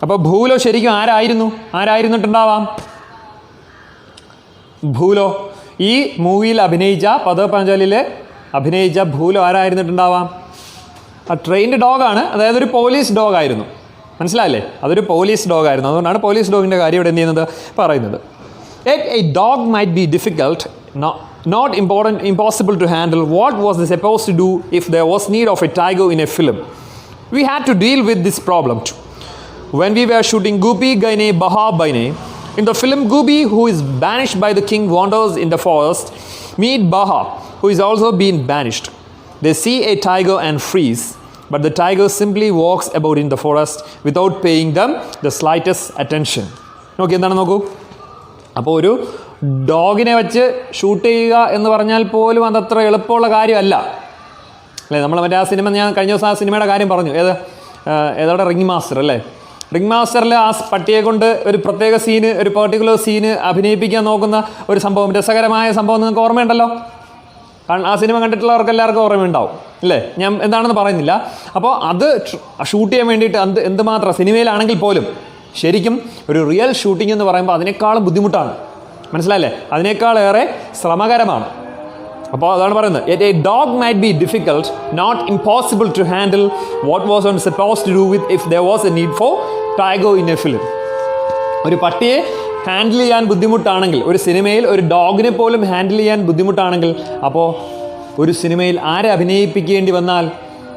അപ്പോൾ ഭൂലോ ശരിക്കും ആരായിരുന്നിട്ടുണ്ടാവാം? ഭൂലോ ഈ മൂവിയിൽ അഭിനയിച്ച, പതോ പാഞ്ചാലിയിൽ അഭിനയിച്ച ഭൂലോ ആരായിരുന്നിട്ടുണ്ടാവാം? ആ ട്രെയിൻഡ് ഡോഗാണ്, അതായത് ഒരു പോലീസ് ഡോഗായിരുന്നു. മനസ്സിലായില്ലേ? അതൊരു പോലീസ് ഡോഗായിരുന്നു. അതുകൊണ്ടാണ് പോലീസ് ഡോഗിൻ്റെ കാര്യം ഇവിടെ എന്ത് ചെയ്യുന്നത്? പറയുന്നത്. A dog might be difficult, not impossible to handle. What was they supposed to do if there was need of a tiger in a film? We had to deal with this problem too. When we were shooting Gopi Gaine Baha Baine, in the film Gopi, who is banished by the king, wanders in the forest, meet Baha, who is also been banished. They see a tiger and freeze, but the tiger simply walks about in the forest without paying them the slightest attention. നോക്കി എന്താണ് നോക്കൂ. അപ്പോൾ ഒരു ഡോഗിനെ വെച്ച് shoot ചെയ്യുക എന്ന് പറഞ്ഞാൽ പോലും അതത്ര എളുപ്പമുള്ള കാര്യമല്ല അല്ലേ? നമ്മൾ മറ്റേ ആ സിനിമ, ഞാൻ കഴിഞ്ഞ ദിവസം ആ സിനിമയുടെ കാര്യം പറഞ്ഞു. ഏതോടെ റിംഗ് മാസ്റ്റർ അല്ലേ? റിംഗ് മാസ്റ്ററിൽ ആ പട്ടിയെ കൊണ്ട് ഒരു പ്രത്യേക സീന്, ഒരു പെർട്ടിക്കുലർ സീന് അഭിനയിപ്പിക്കാൻ നോക്കുന്ന ഒരു സംഭവം, രസകരമായ സംഭവം നിങ്ങൾക്ക് ഓർമ്മയുണ്ടല്ലോ. കാരണം ആ സിനിമ കണ്ടിട്ടുള്ളവർക്ക് എല്ലാവർക്കും ഓർമ്മയുണ്ടാവും അല്ലേ? ഞാൻ എന്താണെന്ന് പറയുന്നില്ല. അപ്പോൾ അത് ഷൂട്ട് ചെയ്യാൻ വേണ്ടിയിട്ട് എന്തുമാത്രം സിനിമയിലാണെങ്കിൽ പോലും ശരിക്കും ഒരു റിയൽ ഷൂട്ടിംഗ് എന്ന് പറയുമ്പോൾ അതിനേക്കാളും ബുദ്ധിമുട്ടാണ്. മനസ്സിലായില്ലേ? അതിനേക്കാളേറെ ശ്രമകരമാണ്. അപ്പോൾ അതാണ് പറയുന്നത്, a dog might be difficult, not impossible to handle. What was one supposed to do with if there was a need for tiger in a film. ഒരു പട്ടിയെ ഹാൻഡിൽ ചെയ്യാൻ ബുദ്ധിമുട്ടാണെങ്കിൽ, ഒരു സിനിമയിൽ ഒരു ഡോഗിനെ പോലും ഹാൻഡിൽ ചെയ്യാൻ ബുദ്ധിമുട്ടാണെങ്കിൽ, അപ്പോൾ ഒരു സിനിമയിൽ ആരെ അഭിനയിപ്പിക്കേണ്ടി വന്നാൽ,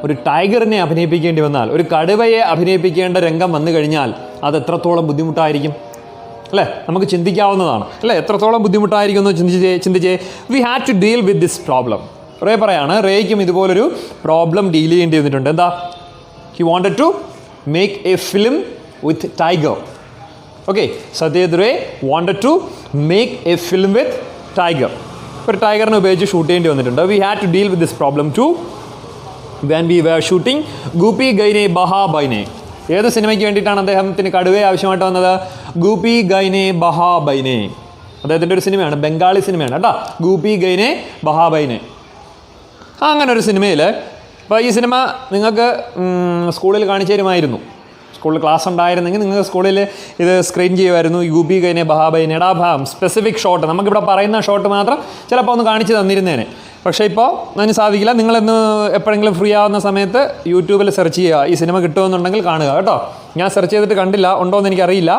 ഒരു ടൈഗറിനെ അഭിനയിപ്പിക്കേണ്ടി വന്നാൽ, ഒരു കടുവയെ അഭിനയിപ്പിക്കേണ്ട രംഗം വന്നു കഴിഞ്ഞാൽ അത് എത്രത്തോളം ബുദ്ധിമുട്ടായിരിക്കും അല്ലേ? നമുക്ക് ചിന്തിക്കാവുന്നതാണ് അല്ലേ? എത്രത്തോളം ബുദ്ധിമുട്ടായിരിക്കും എന്ന് ചിന്തിച്ചേ. We had to deal with this problem. Ray പറയാണ്, റേയ്ക്കും ഇതുപോലൊരു പ്രോബ്ലം ഡീൽ ചെയ്യേണ്ടി വന്നിട്ടുണ്ട്. എന്താ? He wanted to make a film with tiger. Okay, Satyajit Ray wanted to make a film with tiger. ഒരു ടൈഗറിനെ ഉപയോഗിച്ച് ഷൂട്ട് ചെയ്യേണ്ടി വന്നിട്ടുണ്ട്. We had to deal with this problem to when we were shooting Gopi Gaine Baha Baine. ഏത് സിനിമയ്ക്ക് വേണ്ടിയിട്ടാണ് അദ്ദേഹത്തിന് കടുവയെ ആവശ്യമായിട്ട് വന്നത്? ഗൂപ്പി ഗൈനെ ബഹാ ബൈനെ. അദ്ദേഹത്തിൻ്റെ ഒരു സിനിമയാണ്, ബംഗാളി സിനിമയാണ് കേട്ടോ, ഗൂപ്പി ഗൈനെ ബഹാ ബൈനെ. അങ്ങനെ ഒരു സിനിമയിൽ, ഇപ്പോൾ ഈ സിനിമ നിങ്ങൾക്ക് സ്കൂളിൽ കാണിച്ചു തരുമായിരുന്നു. സ്കൂളിൽ ക്ലാസ് ഉണ്ടായിരുന്നെങ്കിൽ നിങ്ങൾക്ക് സ്കൂളിൽ ഇത് സ്ക്രീൻ ചെയ്യുമായിരുന്നു. ഈ ഗൂപ്പി ഗൈനെ ബഹാ ബൈനയുടെ ആ ഭാഗം, സ്പെസിഫിക് ഷോട്ട്, നമുക്കിവിടെ പറയുന്ന ഷോട്ട് മാത്രം ചിലപ്പോൾ ഒന്ന് കാണിച്ചു തന്നിരുന്നേനെ. പക്ഷേ ഇപ്പോൾ അതിന് സാധിക്കില്ല. നിങ്ങളെന്ന് എപ്പോഴെങ്കിലും ഫ്രീ ആവുന്ന സമയത്ത് യൂട്യൂബിൽ സെർച്ച് ചെയ്യുക, ഈ സിനിമ കിട്ടുമെന്നുണ്ടെങ്കിൽ കാണുക കേട്ടോ. ഞാൻ സെർച്ച് ചെയ്തിട്ട് കണ്ടില്ല, ഉണ്ടോ എന്ന് എനിക്കറിയില്ല.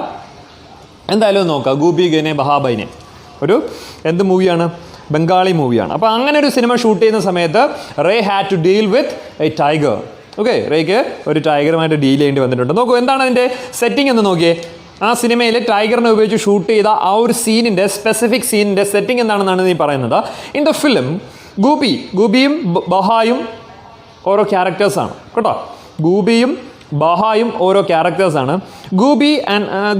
എന്തായാലും നോക്കുക, ഗൂപ്പി ഗൈനെ ബഹാ ബൈനെ. ഒരു എന്ത് മൂവിയാണ്? ബംഗാളി മൂവിയാണ്. അപ്പോൾ അങ്ങനെ ഒരു സിനിമ ഷൂട്ട് ചെയ്യുന്ന സമയത്ത് Ray had to deal with a tiger. Okay, റേക്ക് ഒരു ടൈഗറുമായിട്ട് ഡീൽ ചെയ്യേണ്ടി വന്നിട്ടുണ്ട്. നോക്കൂ, എന്താണ് അതിൻ്റെ സെറ്റിംഗ് എന്ന് നോക്കിയേ. ആ സിനിമയിൽ ടൈഗറിനെ ഉപയോഗിച്ച് ഷൂട്ട് ചെയ്ത ആ ഒരു സീനിൻ്റെ, സ്പെസിഫിക് സീനിൻ്റെ സെറ്റിംഗ് എന്താണെന്നാണ് നീ പറയുന്നത്. ഇൻ ദ ഫിലിം ഗൂബിയും ബഹായും ഓരോ ക്യാരക്ടേഴ്സാണ് കേട്ടോ. ഗൂബിയും ബഹായും ഓരോ ക്യാരക്ടേഴ്സാണ്.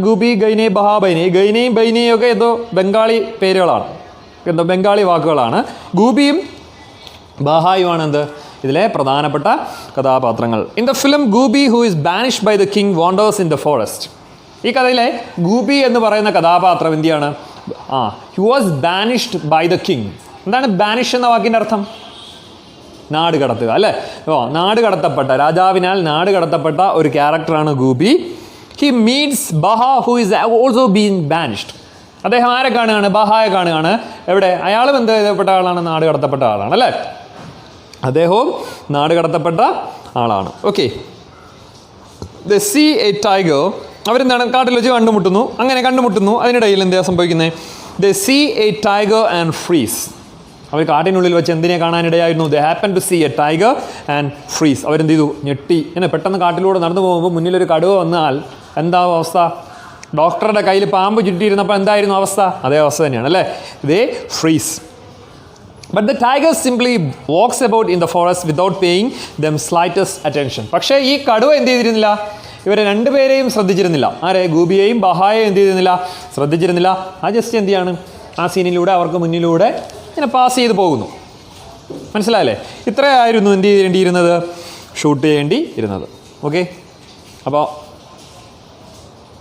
Goofy ഗൈനെ Baja ബൈനെ. ഗൈനയും ബൈനയും ഒക്കെ എന്തോ ബംഗാളി പേരുകളാണ്, എന്തോ ബംഗാളി വാക്കുകളാണ്. ഗൂബിയും ബഹായുമാണ് എന്ത് ഇതിലെ പ്രധാനപ്പെട്ട കഥാപാത്രങ്ങൾ. In the film Goopy who is banished by the king wanders in the forest. ഈ കഥയിലെ ഗൂബി എന്ന് പറയുന്ന കഥാപാത്രം എന്തിയാണ്? He was banished by the king. എന്താണ് ബാനിഷ് എന്ന വാക്കിൻ്റെ അർത്ഥം? നാട് കടത്തുക അല്ലേ? നാട് കടത്തപ്പെട്ട, രാജാവിനാൽ നാട് കടത്തപ്പെട്ട ഒരു ക്യാരക്ടറാണ് Goopy. He meets Bagha who is also being banished. അദ്ദേഹം ആരെ കാണുകയാണ്? ബഹായെ കാണുകയാണ്. എവിടെ? അയാളും എന്ത് ചെയ്യപ്പെട്ട ആളാണ്? നാട് കടത്തപ്പെട്ട ആളാണ് അല്ലേ? അദ്ദേഹവും നാട് കടത്തപ്പെട്ട ആളാണ്. Okay. They see a tiger. അവരെന്താണ്? കാട്ടിൽ വെച്ച് കണ്ടുമുട്ടുന്നു. അങ്ങനെ കണ്ടുമുട്ടുന്നു. അതിനിടയിൽ എന്താ സംഭവിക്കുന്നത്? They see a tiger and freeze. അവർ കാട്ടിനുള്ളിൽ വെച്ച് എന്തിനെ കാണാനിടയായിരുന്നു? They happen to see a tiger and freeze. അവരെന്ത് ചെയ്തു? ഞെട്ടി. ഇങ്ങനെ പെട്ടെന്ന് കാട്ടിലൂടെ നടന്നു പോകുമ്പോൾ മുന്നിലൊരു കടുവ വന്നാൽ എന്താവും അവസ്ഥ? ഡോക്ടറുടെ കയ്യിൽ പാമ്പ് ചുറ്റിയിരുന്നപ്പോൾ എന്തായിരുന്നു അവസ്ഥ? അതേ അവസ്ഥ തന്നെയാണ് അല്ലേ? They freeze. But the tiger simply walks about in the forest without paying them slightest attention. പക്ഷേ ഈ കടുവ എന്ത് ചെയ്തിരുന്നില്ല? ഇവരെ രണ്ടുപേരെയും ശ്രദ്ധിച്ചിരുന്നില്ല. ആരെ? ഗൂബിയെയും ബഹായെയും എന്ത് ചെയ്തിരുന്നില്ല? ശ്രദ്ധിച്ചിരുന്നില്ല. ആ ജസ്റ്റ് എന്ത് ചെയ്യാണ്? ആ സീനിലൂടെ അവർക്ക് മുന്നിലൂടെ ഇങ്ങനെ പാസ് ചെയ്ത് പോകുന്നു. മനസ്സിലായല്ലേ? ഇത്രയായിരുന്നു എന്ത് ചെയ്യേണ്ടിയിരുന്നത്? ഷൂട്ട് ചെയ്യേണ്ടി ഇരുന്നത്. ഓക്കെ. അപ്പോൾ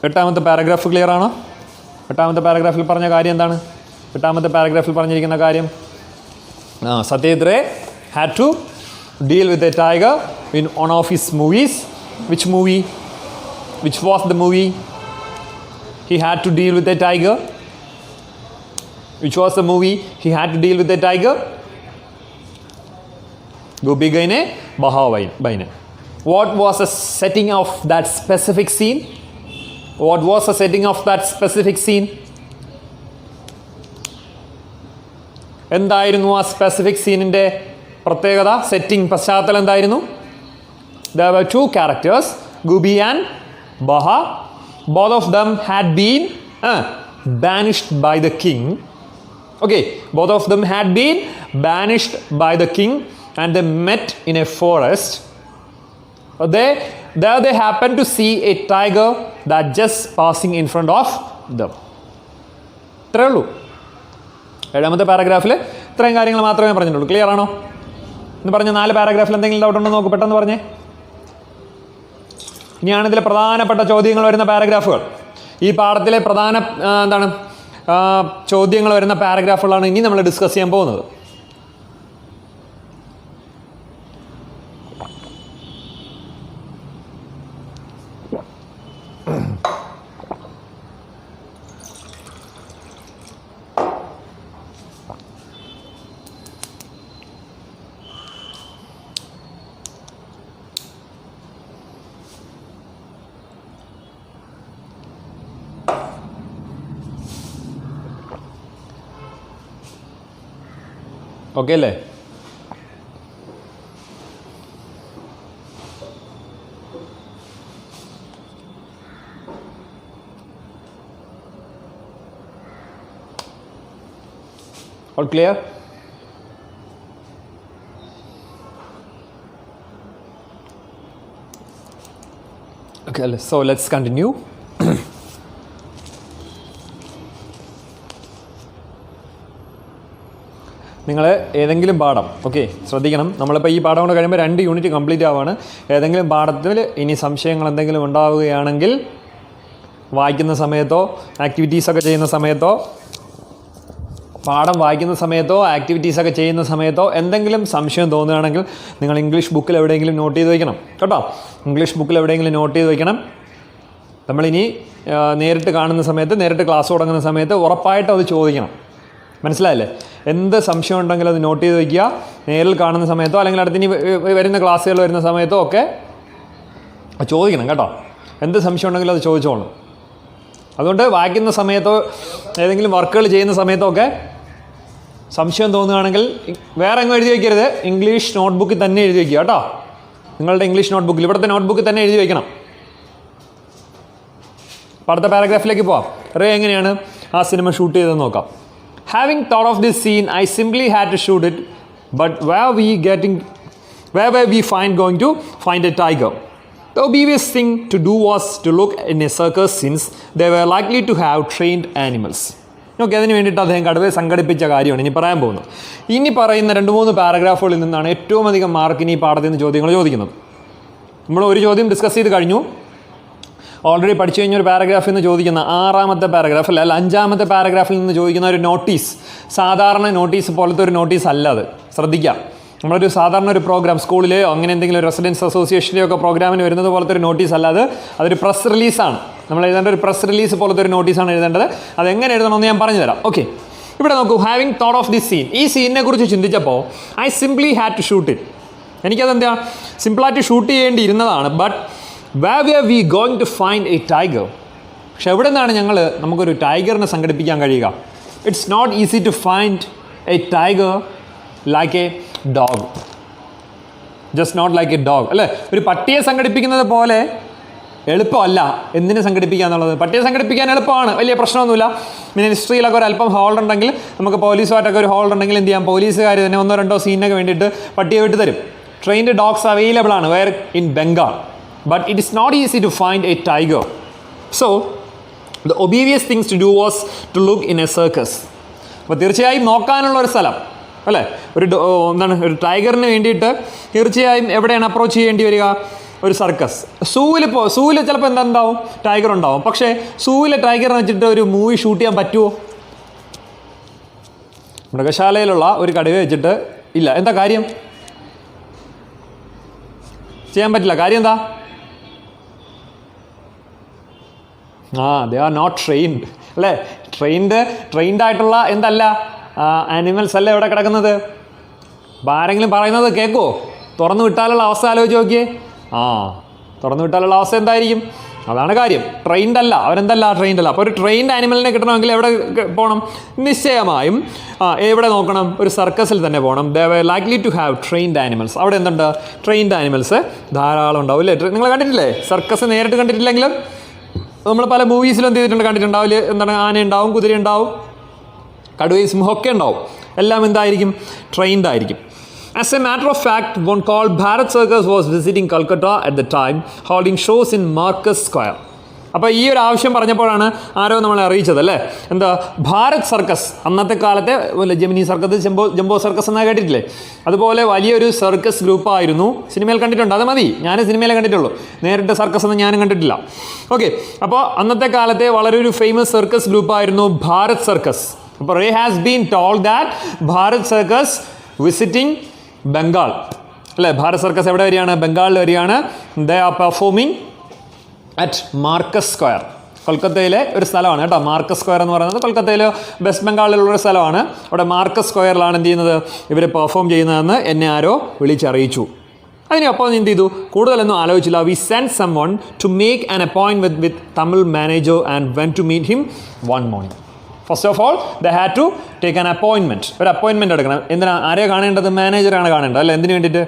8ാമത്തെ പാരഗ്രാഫ് ക്ലിയർ ആണോ? 8ാമത്തെ പാരഗ്രാഫിൽ പറഞ്ഞ കാര്യം എന്താണ്? 8ാമത്തെ പാരഗ്രാഫിൽ പറഞ്ഞിരിക്കുന്ന കാര്യം Satyajit Ray had to deal with a tiger in one of his movies. Which movie? Which was the movie? He had to deal with a tiger. Which was the movie he had to deal with a tiger? Gopi Gaine, Baha Baine. What was the setting of that specific scene? What was the setting of that specific scene? എന്തായിരുന്നു ആ specific സീനിൻ്റെ പ്രത്യേകത? Setting, പശ്ചാത്തലം എന്തായിരുന്നു? There were two characters, Gubi and Baha. Both of them had been banished by the king. Okay, both of them had been banished by the king and they met in a forest. There they happened to see a tiger that just passing in front of them. ഇത്രയേ ഉള്ളൂ. 7ാമത്തെ പാരഗ്രാഫിൽ ഇത്രയും കാര്യങ്ങൾ മാത്രമേ പറഞ്ഞിട്ടുള്ളൂ. Clear ആണോ? എന്ന് പറഞ്ഞ 4 പാരഗ്രാഫിൽ എന്തെങ്കിലും ഡൗട്ട് ഉണ്ടോ നോക്ക്, പെട്ടെന്ന് പറഞ്ഞേ. ഇനിയാണ് ഇതിലെ പ്രധാനപ്പെട്ട ചോദ്യങ്ങൾ വരുന്ന പാരഗ്രാഫുകൾ. ഈ പാഠത്തിലെ പ്രധാന ചോദ്യങ്ങൾ വരുന്ന പാരഗ്രാഫുകളാണ് ഇനി നമ്മൾ ഡിസ്കസ് ചെയ്യാൻ പോകുന്നത്. ഓക്കെ അല്ലേ? All clear? Okay, so let's continue. നിങ്ങൾ ഏതെങ്കിലും പാഠം ശ്രദ്ധിക്കണം. നമ്മളിപ്പോൾ ഈ പാഠം കൊണ്ട് കഴിയുമ്പോൾ 2 യൂണിറ്റ് കംപ്ലീറ്റ് ആവുകയാണ്. ഏതെങ്കിലും പാഠത്തിൽ ഇനി സംശയങ്ങൾ എന്തെങ്കിലും ഉണ്ടാവുകയാണെങ്കിൽ വായിക്കുന്ന സമയത്തോ ആക്ടിവിറ്റീസൊക്കെ ചെയ്യുന്ന സമയത്തോ, പാഠം വായിക്കുന്ന സമയത്തോ ആക്ടിവിറ്റീസൊക്കെ ചെയ്യുന്ന സമയത്തോ എന്തെങ്കിലും സംശയം തോന്നുകയാണെങ്കിൽ നിങ്ങൾ ഇംഗ്ലീഷ് ബുക്കിൽ എവിടെയെങ്കിലും നോട്ട് ചെയ്ത് വയ്ക്കണം കേട്ടോ. ഇംഗ്ലീഷ് ബുക്കിൽ എവിടെയെങ്കിലും നോട്ട് ചെയ്ത് വയ്ക്കണം. നമ്മളിനി നേരിട്ട് കാണുന്ന സമയത്ത്, നേരിട്ട് ക്ലാസ് തുടങ്ങുന്ന സമയത്ത് ഉറപ്പായിട്ടും അത് ചോദിക്കണം. മനസ്സിലായില്ലേ? എന്ത് സംശയം ഉണ്ടെങ്കിലും അത് നോട്ട് ചെയ്ത് വയ്ക്കുക. നേരിൽ കാണുന്ന സമയത്തോ അല്ലെങ്കിൽ അടുത്തിനി വരുന്ന ക്ലാസ്സുകൾ വരുന്ന സമയത്തോ ഒക്കെ ചോദിക്കണം കേട്ടോ. എന്ത് സംശയം ഉണ്ടെങ്കിലും അത് ചോദിച്ചോളണം. അതുകൊണ്ട് വായിക്കുന്ന സമയത്തോ ഏതെങ്കിലും വർക്കുകൾ ചെയ്യുന്ന സമയത്തോ ഒക്കെ സംശയം തോന്നുകയാണെങ്കിൽ വേറെ എങ്ങും എഴുതി വയ്ക്കരുത്, ഇംഗ്ലീഷ് നോട്ട്ബുക്കിൽ തന്നെ എഴുതി വയ്ക്കുക കേട്ടോ. നിങ്ങളുടെ ഇംഗ്ലീഷ് നോട്ട്ബുക്കിൽ, ഇവിടുത്തെ നോട്ട്ബുക്കിൽ തന്നെ എഴുതി വയ്ക്കണം. അപ്പോൾ അടുത്ത പാരഗ്രാഫിലേക്ക് പോവാം. റേ എങ്ങനെയാണ് ആ സിനിമ ഷൂട്ട് ചെയ്തെന്ന് നോക്കാം. Having thought of this scene, I simply had to shoot it. But where were we going to find a tiger? The obvious thing to do was to look in a circus since they were likely to have trained animals. Okay, അതിന് വേണ്ടിയിട്ട് അദ്ദേഹം കടുവയെ സംഘടിപ്പിച്ച കാര്യമാണ് ഇനി പറയാൻ പോകുന്നത്. ഇനി പറയുന്ന 2-3 പാരഗ്രാഫുകളിൽ നിന്നാണ് ഏറ്റവും അധികം മാർക്കിന് ഈ പാഠത്തിൽ നിന്ന് ചോദ്യങ്ങൾ ചോദിക്കുന്നത്. നമ്മൾ ഒരു ചോദ്യം ഡിസ്കസ് ചെയ്ത് കഴിഞ്ഞു. ഓൾറെഡി പഠിച്ചു കഴിഞ്ഞ ഒരു പാരഗ്രാഫിൽ നിന്ന് ചോദിക്കുന്ന 6ാമത്തെ പാരഗ്രാഫ് അല്ല 5ാമത്തെ പാരഗ്രാഫിൽ നിന്ന് ചോദിക്കുന്ന ഒരു നോട്ടീസ്, സാധാരണ നോട്ടീസ് പോലത്തെ ഒരു നോട്ടീസ് അല്ല അത്. ശ്രദ്ധിക്കാം, നമ്മളൊരു സാധാരണ ഒരു പ്രോഗ്രാം സ്കൂളിലെയോ അങ്ങനെ എന്തെങ്കിലും ഒരു റെസിഡൻസ് അസോസിയേഷനിലെയോ ഒക്കെ പ്രോഗ്രാമിന് വരുന്നത് പോലത്തെ ഒരു നോട്ടീസ് അല്ല അത്. അതൊരു പ്രസ് റിലീസാണ്. നമ്മൾ എഴുതേണ്ട ഒരു പ്രസ് റിലീസ് പോലത്തെ ഒരു നോട്ടീസാണ് എഴുതേണ്ടത്. അതെങ്ങനെ എഴുതണമെന്ന് ഞാൻ പറഞ്ഞു തരാം. ഓക്കെ, ഇവിടെ നോക്കൂ. Having thought of this scene, ഈ സീനിനെ കുറിച്ച് ചിന്തിച്ചപ്പോൾ I simply had to shoot it. എനിക്കതെന്താ സിമ്പിളായിട്ട് ഷൂട്ട് ചെയ്യേണ്ടിയിരുന്നതാണ്. But where we are we going to find a tiger. പക്ഷെ എവിടെ നിന്നാണ് നമുക്കൊരു ടൈഗറിനെ സംഘടിപ്പിക്കാൻ കഴിയുക? It's not easy to find a tiger like a dog. Just not like a dog അല്ലേ? ഒരു പട്ടിയെ സംഘടിപ്പിക്കുന്നത് പോലെ എളുപ്പമല്ല എന്തിനെ സംഘടിപ്പിക്കുക എന്നുള്ളത്. പട്ടിയെ സംഘടിപ്പിക്കാൻ എളുപ്പമാണ്, വലിയ പ്രശ്നമൊന്നുമില്ല. മിനിസ്ട്രിയിലൊക്കെ ഒരു അല്പം ഹോൾഡ് ഉണ്ടെങ്കിൽ, നമുക്ക് പോലീസുമായിട്ടൊക്കെ ഒരു ഹോൾഡ് ഉണ്ടെങ്കിൽ എന്ത് ചെയ്യാം, പോലീസുകാർ തന്നെ 1-2 സീനൊക്കെ വേണ്ടിയിട്ട് പട്ടിയെ വിട്ട് തരും. ട്രെയിൻഡ് ഡോഗ്സ് അവൈലബിൾ ആണ് where in Bengal. But it is not easy to find a tiger. So the obvious things to do was to look in a circus. അപ്പോൾ തീർച്ചയായും നോക്കാനുള്ള ഒരു സ്ഥലം അല്ലേ, ഒരു ടൈഗറിന് വേണ്ടിയിട്ട് തീർച്ചയായും എവിടെയാണ് അപ്രോച്ച് ചെയ്യേണ്ടി വരിക? ഒരു സർക്കസ്. സൂവിൽ ചിലപ്പോൾ എന്താണ്ടാവും, ടൈഗർ ഉണ്ടാവും. പക്ഷേ സൂവിലെ ടൈഗറിനെ വെച്ചിട്ട് ഒരു മൂവി ഷൂട്ട് ചെയ്യാൻ പറ്റുമോ? മൃഗശാലയിലുള്ള ഒരു കടുവ വെച്ചിട്ട് ഇല്ല. എന്താ കാര്യം? ചെയ്യാൻ പറ്റില്ല. കാര്യം എന്താ? ദേ ആർ നോട്ട് ട്രെയിൻഡ് അല്ലേ? ട്രെയിൻഡ് ആയിട്ടുള്ള എന്തല്ല ആനിമൽസ് അല്ല ഇവിടെ കിടക്കുന്നത്. അപ്പോൾ ആരെങ്കിലും പറയുന്നത് കേൾക്കുമോ? തുറന്നു വിട്ടാലുള്ള അവസ്ഥ ആലോചിച്ച് നോക്കിയേ. തുറന്നു വിട്ടാലുള്ള അവസ്ഥ എന്തായിരിക്കും? അതാണ് കാര്യം. ട്രെയിൻഡ് അല്ല, അവരെന്തല്ല ട്രെയിൻഡ് അല്ല. അപ്പോൾ ഒരു ട്രെയിൻഡ് ആനിമലിനെ കിട്ടണമെങ്കിൽ എവിടെ പോകണം? നിശ്ചയമായും എവിടെ നോക്കണം? ഒരു സർക്കസിൽ തന്നെ പോകണം. They were likely to have trained animals. അവിടെ എന്തുണ്ട്? ട്രെയിൻഡ് ആനിമൽസ് ധാരാളം ഉണ്ടാവും അല്ലേ? നിങ്ങൾ കണ്ടിട്ടില്ലേ? സർക്കസ് നേരിട്ട് കണ്ടിട്ടില്ലെങ്കിലും നമ്മൾ പല മൂവീസിലും എന്ത് ചെയ്തിട്ടുണ്ട്, കണ്ടിട്ടുണ്ടാവില്ലേ? എന്താണ്, ആന ഉണ്ടാവും, കുതിര ഉണ്ടാവും, കടുവയും സിംഹമൊക്കെ ഉണ്ടാവും. എല്ലാം എന്തായിരിക്കും? ട്രെയിൻഡ് ആയിരിക്കും. As a matter of fact, one called Bharat Circus was visiting Calcutta at the time, holding shows in Marcus Square. അപ്പോൾ ഈ ഒരു ആവശ്യം പറഞ്ഞപ്പോഴാണ് ആരോ നമ്മളെ അറിയിച്ചത് അല്ലേ? എന്താ, ഭാരത് സർക്കസ് അന്നത്തെ കാലത്തെ ജെമിനി സർക്കസ്, ജംബോ സർക്കസ് എന്നാ കേട്ടിട്ടില്ലേ? അതുപോലെ വലിയൊരു സർക്കസ് ഗ്രൂപ്പായിരുന്നു. സിനിമയിൽ കണ്ടിട്ടുണ്ട്, അത് മതി. ഞാൻ സിനിമയിലേ കണ്ടിട്ടുള്ളൂ, നേരിട്ട് സർക്കസ് ഒന്നും ഞാനും കണ്ടിട്ടില്ല. ഓക്കെ, അപ്പോൾ അന്നത്തെ കാലത്തെ വളരെ ഒരു ഫേമസ് സർക്കസ് ഗ്രൂപ്പായിരുന്നു ഭാരത് സർക്കസ്. അപ്പോൾ Ray has been told that Bharat circus visiting Bengal അല്ലേ? ഭാരത് സർക്കസ് എവിടെ വരികയാണ്? ബംഗാളിൽ വരികയാണ്. They are performing at Marcus Square. കൊൽക്കത്തയിലെ ഒരു സ്ഥലമാണ് കേട്ടോ. മാർക്കസ് സ്ക്വയർ എന്ന് പറയുന്നത് കൊൽക്കത്തയിലെ വെസ്റ്റ് ബംഗാളിലുള്ളൊരു സ്ഥലമാണ്. അവിടെ മാർക്കസ് സ്ക്വയറിലാണ് എന്ത് ചെയ്യുന്നത്, ഇവർ പെർഫോം ചെയ്യുന്നതെന്ന് എന്നെ ആരോ വിളിച്ചറിയിച്ചു. അതിനൊപ്പം എന്ത് ചെയ്തു, കൂടുതലൊന്നും ആലോചിച്ചില്ല. We send someone to make an appointment with Tamil manager and went to meet him one morning. First of all they had to take an appointment. ഒരു അപ്പോയിൻമെൻറ്റ് എടുക്കണം. എന്തിനാണ്? ആരെയാണ് കാണേണ്ടത്? മാനേജറാണ് കാണേണ്ടത് അല്ലേ? എന്തിനു വേണ്ടിയിട്ട്?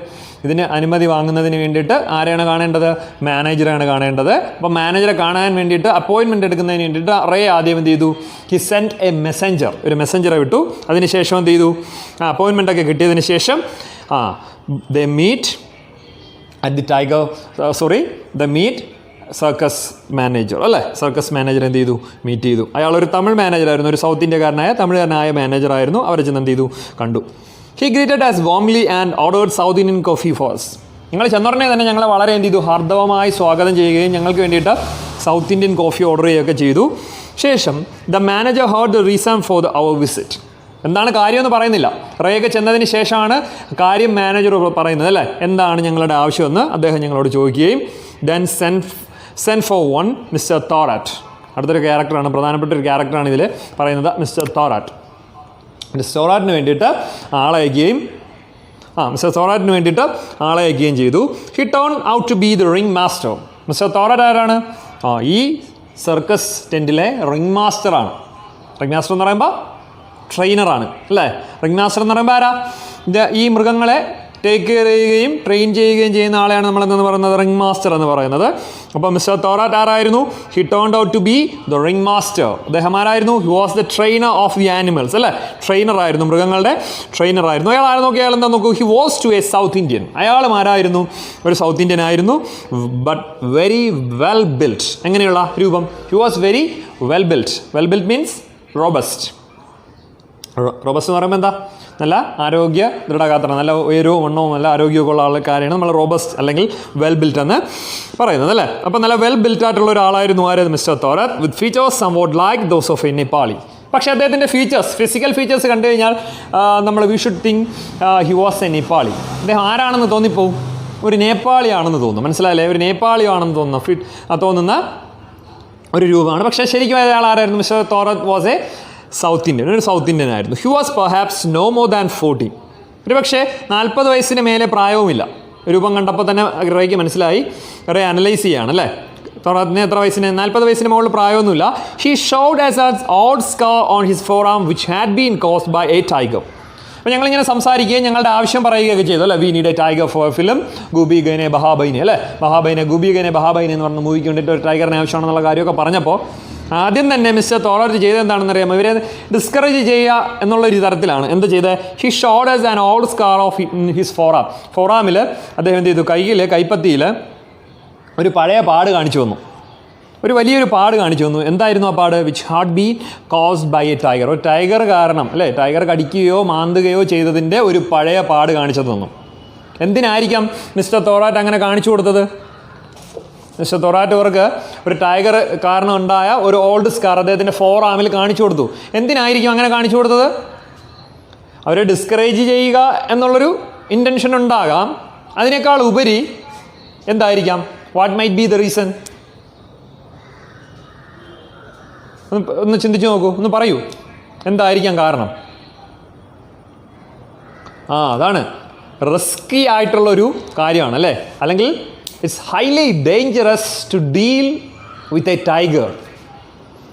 ഇതിന് അനുമതി വാങ്ങുന്നതിന് വേണ്ടിയിട്ട് ആരെയാണ് കാണേണ്ടത്? മാനേജറാണ് കാണേണ്ടത്. അപ്പോൾ മാനേജറെ കാണാൻ വേണ്ടിയിട്ട് അപ്പോയിൻമെൻറ്റ് എടുക്കുന്നതിന് വേണ്ടിയിട്ട് റേ ആദ്യം എന്ത് ചെയ്തു? He sent a messenger. ഒരു മെസ്സഞ്ചറെ വിട്ടു. അതിനുശേഷം എന്ത് ചെയ്തു? അപ്പോയിൻമെൻ്റ് ഒക്കെ കിട്ടിയതിന് ശേഷം they meet at the tiger the meet circus manager അല്ലേ? സർക്കസ് മാനേജർ എന്ത് ചെയ്തു? മീറ്റ് ചെയ്തു. അയാളൊരു തമിഴ് മാനേജറായിരുന്നു, ഒരു സൗത്ത് ഇന്ത്യക്കാരനായ തമിഴുകാരനായ മാനേജറായിരുന്നു. അവരെ ചെന്ന് എന്ത് ചെയ്തു? കണ്ടു. He greeted as warmly and ordered south Indian coffee fours. ഞങ്ങൾ ചെന്നുടനെ തന്നെ ഞങ്ങളെ വളരെ എന്ത് ചെയ്തു? ഹാർദവമായി സ്വാഗതം ചെയ്യുകയും ഞങ്ങൾക്ക് വേണ്ടിയിട്ട് സൗത്ത് ഇന്ത്യൻ കോഫി ഓർഡർ ചെയ്യുകയൊക്കെ ചെയ്തു. ശേഷം the manager heard the reason for our visit. എന്താണ് കാര്യമെന്ന് പറയുന്നില്ല. റേയൊക്കെ ചെന്നതിന് ശേഷമാണ് കാര്യം മാനേജർ പറയുന്നത് അല്ലേ? എന്താണ് ഞങ്ങളുടെ ആവശ്യമെന്ന് അദ്ദേഹം ഞങ്ങളോട് ചോദിക്കുകയും then send for one mister Thorat. അടുത്തൊരു ക്യാരക്ടറാണ്, പ്രധാനപ്പെട്ട ഒരു ക്യാരക്ടറാണ് ഇതിൽ പറയുന്നത്, മിസ്റ്റർ തോറാറ്റ്. മിസ്റ്റർ തോറാറ്റിന് വേണ്ടിയിട്ട് ആളെ അയക്കുകയും ചെയ്തു. He turn out to be the ring master. Mister Thorat ആരാണ്? ഈ സർക്കസ് ടെൻറ്റിലെ റിംഗ് മാസ്റ്ററാണ്. റിംഗ് മാസ്റ്റർ എന്ന് പറയുമ്പോൾ ട്രെയിനറാണ് അല്ലേ? റിംഗ് മാസ്റ്റർ എന്ന് പറയുമ്പോൾ ആരാ? ഈ മൃഗങ്ങളെ ടേക്ക് കെയർ ചെയ്യുകയും ട്രെയിൻ ചെയ്യുകയും ചെയ്യുന്ന ആളെയാണ് നമ്മളെന്ന് പറയുന്നത് റിംഗ് മാസ്റ്റർ എന്ന് പറയുന്നത്. അപ്പോൾ മിസ്റ്റർ തോറാറ്റ് ആരായിരുന്നു? He turned out to be the ring master. അദ്ദേഹം ആരായിരുന്നു? He was the trainer of the animals അല്ലേ? ട്രെയിനറായിരുന്നു, മൃഗങ്ങളുടെ ട്രെയിനറായിരുന്നു. അയാൾ നോക്കി, അയാൾ എന്താ നോക്കൂ, he was too a south Indian. അയാളും ആരായിരുന്നു? ഒരു സൗത്ത് ഇന്ത്യൻ ആയിരുന്നു. But very well built. എങ്ങനെയുള്ള രൂപം? He was very well built. Well built means robust. Robust എന്ന് പറയുമ്പോൾ എന്താ? നല്ല ആരോഗ്യ ദൃഢഗാത്രം, നല്ല ഉയരവും വണ്ണവും നല്ല ആരോഗ്യമൊക്കെ ഉള്ള ആൾക്കാരെയാണ് നമ്മൾ റോബസ്റ്റ് അല്ലെങ്കിൽ വെൽ ബിൽറ്റ് എന്ന് പറയുന്നത് അല്ലേ. അപ്പോൾ നല്ല വെൽ ബിൽറ്റ് ആയിട്ടുള്ള ഒരാളായിരുന്നു ആര്? Mister Thorat, with features somewhat like those of a Nepali. പക്ഷേ അദ്ദേഹത്തിൻ്റെ ഫീച്ചേഴ്സ്, ഫിസിക്കൽ ഫീച്ചേഴ്സ് കണ്ടു കഴിഞ്ഞാൽ നമ്മൾ we should think he was a Nepali. അദ്ദേഹം ആരാണെന്ന് തോന്നിപ്പോവും, ഒരു നേപ്പാളിയാണെന്ന് തോന്നും. മനസ്സിലായില്ലേ? ഒരു നേപ്പാളിയാണെന്ന് തോന്നുന്ന ഒരു രൂപമാണ്. പക്ഷേ ശരിക്കും അയാൾ ആരായിരുന്നു? Mister Thorat was a south Indian, ഒരു സൗത്ത് ഇന്ത്യൻ ആയിരുന്നു. He was perhaps no more than 14. ഒരു പക്ഷേ 40 വയസ്സിന് മേലെ പ്രായവുമില്ല. രൂപം കണ്ടപ്പോൾ തന്നെ റേക്ക് മനസ്സിലായി, കുറേ അനലൈസ് ചെയ്യാണ് അല്ലേ. തോറത്തിന് എത്ര വയസ്സിന്? 40 വയസ്സിന് മുകളിൽ പ്രായമൊന്നുമില്ല. He showed as an odd scar on his forearm which had been caused by a tiger. അപ്പോൾ ഞങ്ങളിങ്ങനെ സംസാരിക്കുകയും ഞങ്ങളുടെ ആവശ്യം പറയുകയൊക്കെ ചെയ്തു അല്ലേ. We need a tiger for film Goopy Gyne Bagha Byne അല്ലേ. ഗൂബി ഗൈനെ ബഹാബൈനെ എന്ന് പറഞ്ഞ മൂവിക്ക് വേണ്ടിയിട്ട് ഒരു ടൈഗറിനെ ആവശ്യമാണെന്നുള്ള കാര്യമൊക്കെ പറഞ്ഞപ്പോൾ ആദ്യം തന്നെ മിസ്റ്റർ തോറത്ത് ചെയ്തത് എന്താണെന്ന് അറിയാമോ? ഇവരെ ഡിസ്കറേജ് ചെയ്യുക എന്നുള്ളൊരു തരത്തിലാണ് എന്ത് ചെയ്തത്? He showed as an old scar of his forearm. ഫോറാമിൽ അദ്ദേഹം എന്ത് ചെയ്തു? കൈപ്പത്തിയിൽ ഒരു പഴയ പാട് കാണിച്ചു വന്നു, ഒരു വലിയൊരു പാട് കാണിച്ചു വന്നു. എന്തായിരുന്നു ആ പാട്? Which had been caused by a tiger. ഒരു ടൈഗർ കാരണം അല്ലേ, ടൈഗർ കടിക്കുകയോ മാന്തുകയോ ചെയ്തതിൻ്റെ ഒരു പഴയ പാട് കാണിച്ചു തന്നു. എന്തിനായിരിക്കാം മിസ്റ്റർ തോറാറ്റ് അങ്ങനെ കാണിച്ചു കൊടുത്തത്? മിസ്റ്റർ തോറാറ്റ് അവർക്ക് ഒരു ടൈഗർ കാരണം ഉണ്ടായ ഒരു ഓൾഡ് സ്കാർ അദ്ദേഹത്തിൻ്റെ ഫോർ ആമിൽ കാണിച്ചു കൊടുത്തു. എന്തിനായിരിക്കും അങ്ങനെ കാണിച്ചു കൊടുത്തത്? അവരെ ഡിസ്കറേജ് ചെയ്യുക എന്നുള്ളൊരു ഇൻറ്റൻഷൻ ഉണ്ടാകാം. അതിനേക്കാൾ ഉപരി എന്തായിരിക്കാം? What might be the reason? ഒന്ന് ചിന്തിച്ച് നോക്കൂ, ഒന്ന് പറയൂ, എന്തായിരിക്കാം കാരണം? അതാണ് റിസ്കി ആയിട്ടുള്ളൊരു കാര്യമാണ് അല്ലേ. അല്ലെങ്കിൽ it's highly dangerous to deal with a tiger.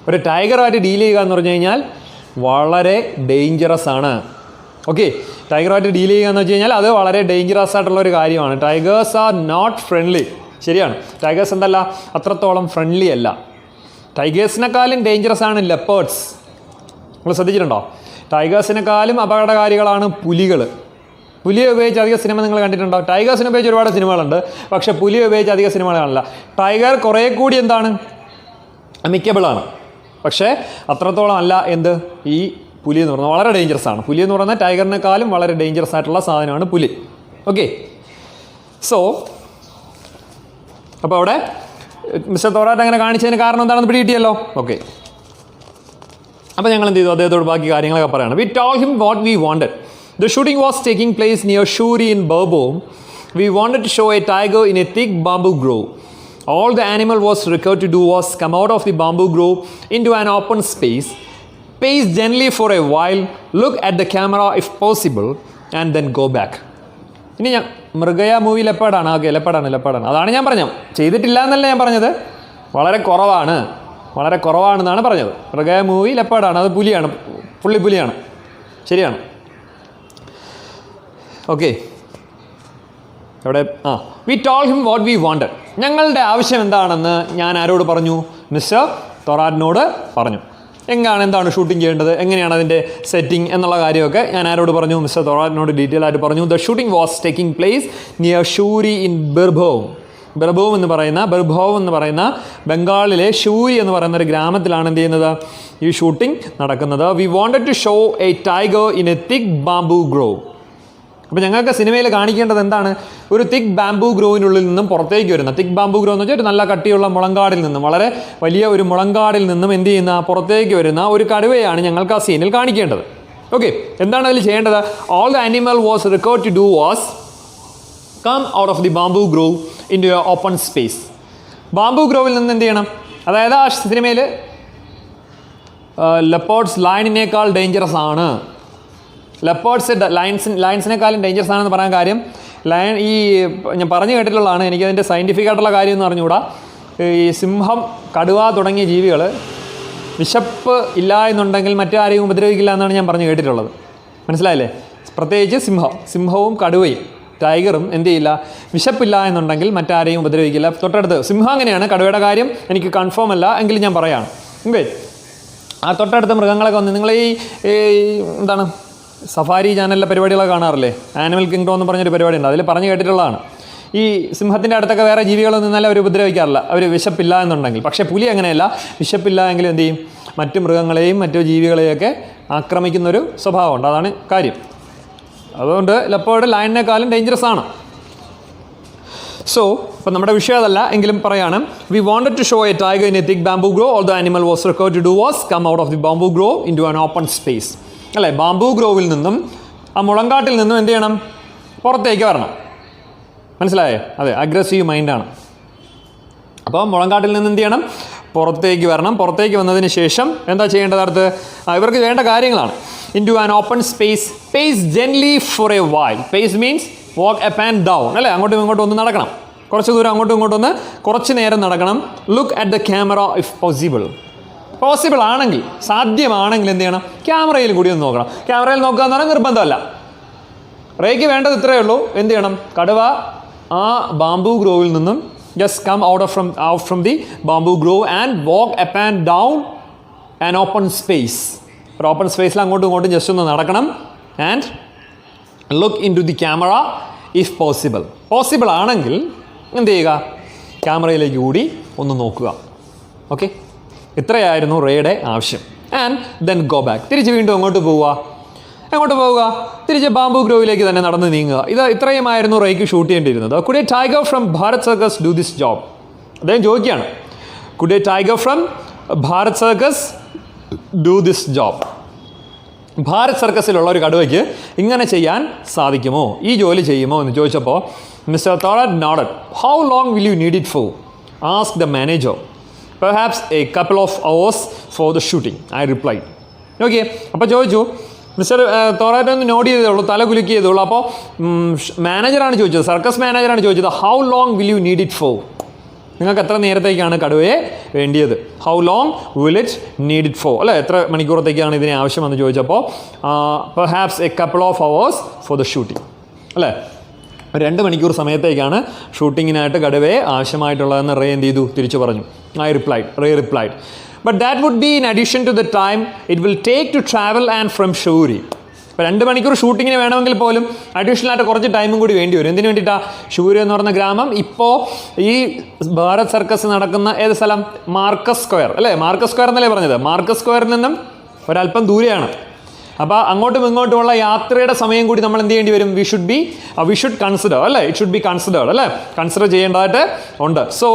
ഒരു ടൈഗറുമായിട്ട് ഡീൽ ചെയ്യുക എന്ന് പറഞ്ഞു കഴിഞ്ഞാൽ വളരെ ഡേഞ്ചറസ് ആണ്. ഓക്കെ, ടൈഗറുമായിട്ട് ഡീൽ ചെയ്യുക എന്ന് വെച്ച് കഴിഞ്ഞാൽ അത് വളരെ ഡേഞ്ചറസ് ആയിട്ടുള്ളൊരു കാര്യമാണ്. Tigers are not friendly. ശരിയാണ്, ടൈഗേഴ്സ് എന്തല്ല, അത്രത്തോളം ഫ്രണ്ട്ലി അല്ല. ടൈഗേഴ്സിനെക്കാളും ഡേഞ്ചറസ് ആണ് ലെപ്പേർഡ്സ്. നിങ്ങൾ ശ്രദ്ധിച്ചിട്ടുണ്ടോ? ടൈഗേഴ്സിനെക്കാളും അപകടകാരികളാണ് പുലികൾ. പുലിയെ ഉപയോഗിച്ച് അധിക സിനിമ നിങ്ങൾ കണ്ടിട്ടുണ്ടോ? ടൈഗേഴ്സിനെ ഉപയോഗിച്ച് ഒരുപാട് സിനിമകളുണ്ട്, പക്ഷേ പുലിയെ ഉപയോഗിച്ച് അധിക സിനിമകൾ കാണില്ല. ടൈഗർ കുറേ കൂടി എന്താണ്, അമിക്കബിളാണ്. പക്ഷേ അത്രത്തോളം അല്ല എന്ത്, ഈ പുലി എന്ന് പറയുന്നത് വളരെ ഡേഞ്ചറസ് ആണ്. പുലി എന്ന് പറയുന്നത് ടൈഗറിനെക്കാളും വളരെ ഡേഞ്ചറസ് ആയിട്ടുള്ള സാധനമാണ് പുലി. ഓക്കെ, സോ അപ്പോൾ അവിടെ മിസ്റ്റർ തോറാറ്റ് അങ്ങനെ കാണിച്ചതിന് കാരണം എന്താണെന്ന് പിടികിട്ടിയല്ലോ. ഓക്കെ, അപ്പോൾ ഞങ്ങൾ എന്ത് ചെയ്തു? അദ്ദേഹത്തോട് ബാക്കി കാര്യങ്ങളൊക്കെ പറയണം. V told him what we wanted. The shooting was taking place near Shuri in Burbom. We wanted to show a tiger in a thick bamboo grove. All the animal was required to do was come out of the bamboo grove into an open space, pace gently for a while, look at the camera if possible, and then go back. ഇനി ഞാൻ Mrigaya movie ലെപ്പാടാണ്. Okay, ലെപ്പാടാണ്. അതാണ് ഞാൻ പറഞ്ഞത്. ചെയ്തിട്ടില്ല എന്നല്ല ഞാൻ പറഞ്ഞത്, വളരെ കുറവാണെന്നാണ് പറഞ്ഞത്. മൃഗയ മൂവി ലെപ്പാടാണ്, അത് പുലിയാണ്, പുലിയാണ്. ശരിയാണ്. ഓക്കെ, അവിടെ V told him what we wanted. ഞങ്ങളുടെ ആവശ്യം എന്താണെന്ന് ഞാൻ ആരോട് പറഞ്ഞു? മിസ്റ്റർ തോറാറ്റിനോട് പറഞ്ഞു. എന്താണ് ഷൂട്ടിംഗ് ചെയ്യേണ്ടത്, എങ്ങനെയാണ് അതിൻ്റെ സെറ്റിംഗ് എന്നുള്ള കാര്യമൊക്കെ ഞാൻ ആരോട് പറഞ്ഞു? മിസ്റ്റർ തോറാറ്റിനോട് ഡീറ്റെയിൽ ആയിട്ട് പറഞ്ഞു. The shooting was taking place near Suri in Birbhum. Birbhum എന്ന് പറയുന്ന ബംഗാളിലെ ഷൂരി എന്ന് പറയുന്ന ഒരു ഗ്രാമത്തിലാണ് എന്ത് ചെയ്യുന്നത്, ഈ ഷൂട്ടിംഗ് നടക്കുന്നത്. We wanted to show a tiger in a thick bamboo grove. അപ്പോൾ ഞങ്ങൾക്ക് സിനിമയിൽ കാണിക്കേണ്ടത് എന്താണ്? ഒരു തിക്ക് ബാംബൂ ഗ്രോവിനുള്ളിൽ നിന്നും പുറത്തേക്ക് വരുന്ന, തിക്ക് ബാംബൂ ഗ്രോ എന്ന് വെച്ചാൽ ഒരു നല്ല കട്ടിയുള്ള മുളങ്കാടിൽ നിന്നും, വളരെ വലിയ ഒരു മുളങ്കാടിൽ നിന്നും എന്ത് ചെയ്യുന്ന, പുറത്തേക്ക് വരുന്ന ഒരു കടുവയാണ് ഞങ്ങൾക്ക് ആ സീനിൽ കാണിക്കേണ്ടത്. ഓക്കെ, എന്താണ് അതിൽ ചെയ്യേണ്ടത്? All the animal was required to do was come out of the bamboo grove into a open space. Bamboo ഗ്രോവിൽ നിന്ന് എന്ത് ചെയ്യണം? അതായത് ആ സിനിമയിൽ ലെപ്പേർഡ്സ് ലയണിനേക്കാൾ ഡേഞ്ചറസ് ആണ്. ലെപ്പേർഡ്സ് ലയൺസിനേക്കാളും ഡേഞ്ചറസ് ആണെന്ന് പറയാൻ കാര്യം, ഈ ഞാൻ പറഞ്ഞു കേട്ടിട്ടുള്ളതാണ്, എനിക്കതിൻ്റെ സയൻറ്റിഫിക് ആയിട്ടുള്ള കാര്യം എന്ന് അറിഞ്ഞുകൂടാ. ഈ സിംഹം, കടുവ തുടങ്ങിയ ജീവികൾ വിശപ്പ് ഇല്ല എന്നുണ്ടെങ്കിൽ മറ്റാരെയും ഉപദ്രവിക്കില്ല എന്നാണ് ഞാൻ പറഞ്ഞു കേട്ടിട്ടുള്ളത്. മനസ്സിലായില്ലേ? പ്രത്യേകിച്ച് സിംഹവും കടുവയും ടൈഗറും എന്ത് ചെയ്യില്ല, വിശപ്പില്ല എന്നുണ്ടെങ്കിൽ മറ്റാരെയും ഉപദ്രവിക്കില്ല. തൊട്ടടുത്ത് സിംഹം അങ്ങനെയാണ്. കടുവയുടെ കാര്യം എനിക്ക് കൺഫേം അല്ല, എങ്കിലും ഞാൻ പറയാണ്. ഓക്കെ, ആ തൊട്ടടുത്ത മൃഗങ്ങളൊക്കെ വന്ന് നിങ്ങൾ ഈ എന്താണ് സഫാരി ചാനലിലെ പരിപാടികളൊക്കെ കാണാറില്ലേ? ആനിമൽ കിങ്ഡം എന്ന് പറഞ്ഞൊരു പരിപാടി ഉണ്ട്, അതിൽ പറഞ്ഞു കേട്ടിട്ടുള്ളതാണ്. ഈ സിംഹത്തിൻ്റെ അടുത്തൊക്കെ വേറെ ജീവികളൊന്നും നിന്നാലും അവർ ഉപദ്രവിക്കാറില്ല, അവർ വിശപ്പില്ല എന്നുണ്ടെങ്കിൽ. പക്ഷേ പുലി അങ്ങനെയല്ല, വിശപ്പില്ല എങ്കിലും എന്ത് ചെയ്യും, മറ്റു മൃഗങ്ങളെയും മറ്റു ജീവികളെയൊക്കെ ആക്രമിക്കുന്നൊരു സ്വഭാവമുണ്ട്. അതാണ് കാര്യം. അതുകൊണ്ട് ലെപ്പേർഡ് ലയണിനേക്കാളും ഡേഞ്ചറസ് ആണ്. സോ ഇപ്പം നമ്മുടെ വിഷയം അതല്ല എങ്കിലും പറയാണ്, we wanted to show a tiger in a thick bamboo grove. All the animal was required to do was come out of the bamboo grove into an open space. അല്ലേ, bamboo ഗ്രോവിൽ നിന്നും ആ മുളങ്കാട്ടിൽ നിന്നും എന്ത് ചെയ്യണം, പുറത്തേക്ക് വരണം. മനസ്സിലായേ? അതെ, അഗ്രസീവ് മൈൻഡാണ്. അപ്പോൾ മുളങ്കാട്ടിൽ നിന്ന് എന്ത് ചെയ്യണം, പുറത്തേക്ക് വരണം. പുറത്തേക്ക് വന്നതിന് ശേഷം എന്താ ചെയ്യേണ്ടത്? അടുത്ത് ഇവർക്ക് വേണ്ട കാര്യങ്ങളാണ്. Into an open space, pace gently for a while. Pace means walk up and down. അല്ലേ, അങ്ങോട്ടും ഇങ്ങോട്ടും ഒന്ന് നടക്കണം, കുറച്ച് ദൂരം അങ്ങോട്ടും ഇങ്ങോട്ടും ഒന്ന് കുറച്ച് നേരം നടക്കണം. Look at the camera if possible ആണെങ്കിൽ, സാധ്യമാണെങ്കിൽ എന്ത് ചെയ്യണം, ക്യാമറയിൽ കൂടി ഒന്ന് നോക്കണം. ക്യാമറയിൽ നോക്കുക എന്ന് പറഞ്ഞാൽ നിർബന്ധമല്ല. റേക്ക് വേണ്ടത് ഇത്രയേ ഉള്ളൂ. എന്ത് ചെയ്യണം, കടുവ ആ ബാംബൂ ഗ്രോവിൽ നിന്നും just come out from the bamboo grove and walk up and down an open space. ഒരു ഓപ്പൺ സ്പേസിൽ അങ്ങോട്ടും ഇങ്ങോട്ടും ജസ്റ്റ് ഒന്ന് നടക്കണം. And look into the camera if possible ആണെങ്കിൽ എന്ത് ചെയ്യുക, ക്യാമറയിലേക്ക് കൂടി ഒന്ന് നോക്കുക. ഓക്കെ, ഇത്രയായിരുന്നു റേയുടെ ആവശ്യം. ആൻഡ് ദെൻ ഗോ ബാക്ക്, തിരിച്ച് വീണ്ടും എങ്ങോട്ട് പോവുക, തിരിച്ച് ബാംബൂ ഗ്രോവിലേക്ക് തന്നെ നടന്ന് നീങ്ങുക. ഇത്രയുമായിരുന്നു റേക്ക് ഷൂട്ട് ചെയ്യേണ്ടിയിരുന്നത്. Could a tiger from Bharat circus do this job? അദ്ദേഹം ചോദിക്കുകയാണ്, could a tiger from Bharat circus do this job? Bharat സർക്കസിലുള്ള ഒരു കടുവയ്ക്ക് ഇങ്ങനെ ചെയ്യാൻ സാധിക്കുമോ, ഈ ജോലി ചെയ്യുമോ എന്ന് ചോദിച്ചപ്പോൾ mister Thorat nodded. How long will you need it for? Ask the manager. Perhaps a couple of hours for the shooting, I replied. Okay, അപ്പോൾ ചോദിച്ചു, മിസ്റ്റർ തോറാറ്റ് ഒന്ന് നോട്ട് ചെയ്തേ തല കുലുക്കി ചെയ്തോളൂ. അപ്പോൾ മാനേജറാണ് ചോദിച്ചത്, സർക്കസ് മാനേജറാണ് ചോദിച്ചത്, how long will you need it four? നിങ്ങൾക്ക് എത്ര നേരത്തേക്കാണ് കടുവയെ വേണ്ടിയത്? How long will it need it four, അല്ലേ, എത്ര മണിക്കൂറത്തേക്കാണ് ഇതിനെ ആവശ്യമെന്ന് ചോദിച്ചപ്പോൾ perhaps a couple of hours for the shooting, അല്ലേ, 2 മണിക്കൂർ സമയത്തേക്കാണ് ഷൂട്ടിങ്ങിനായിട്ട് കടുവയെ ആവശ്യമായിട്ടുള്ളതെന്ന് റേ എന്ത് ചെയ്തു, തിരിച്ചു പറഞ്ഞു. Ray replied. But that would be in addition to the time it will take to travel and from Shuri. ഇപ്പോൾ 2 മണിക്കൂർ ഷൂട്ടിങ്ങിന് വേണമെങ്കിൽ പോലും അഡീഷണൽ ആയിട്ട് കുറച്ച് ടൈമും കൂടി വേണ്ടി വരും. എന്തിനു വേണ്ടിയിട്ടാണ്? ഷൂരി എന്ന് പറഞ്ഞ ഗ്രാമം ഇപ്പോൾ ഈ ഭാരത് സർക്കസ് നടക്കുന്ന ഏത് സ്ഥലം? മാർക്കസ് സ്ക്വയർ, അല്ലേ, മാർക്കസ് സ്ക്വയർ എന്നല്ലേ പറഞ്ഞത്? മാർക്കസ് സ്ക്വയറിൽ നിന്നും ഒരല്പം ദൂരെയാണ്. അപ്പോൾ അങ്ങോട്ടും ഇങ്ങോട്ടുമുള്ള യാത്രയുടെ സമയം കൂടി നമ്മൾ എന്ത് ചെയ്യേണ്ടി വരും? വി ഷുഡ് കൺസിഡർ, അല്ലേ, ഇറ്റ് ഷുഡ് ബി കൺസിഡേർഡ്, അല്ലേ, കൺസിഡർ ചെയ്യേണ്ടതായിട്ട് ഉണ്ട്. So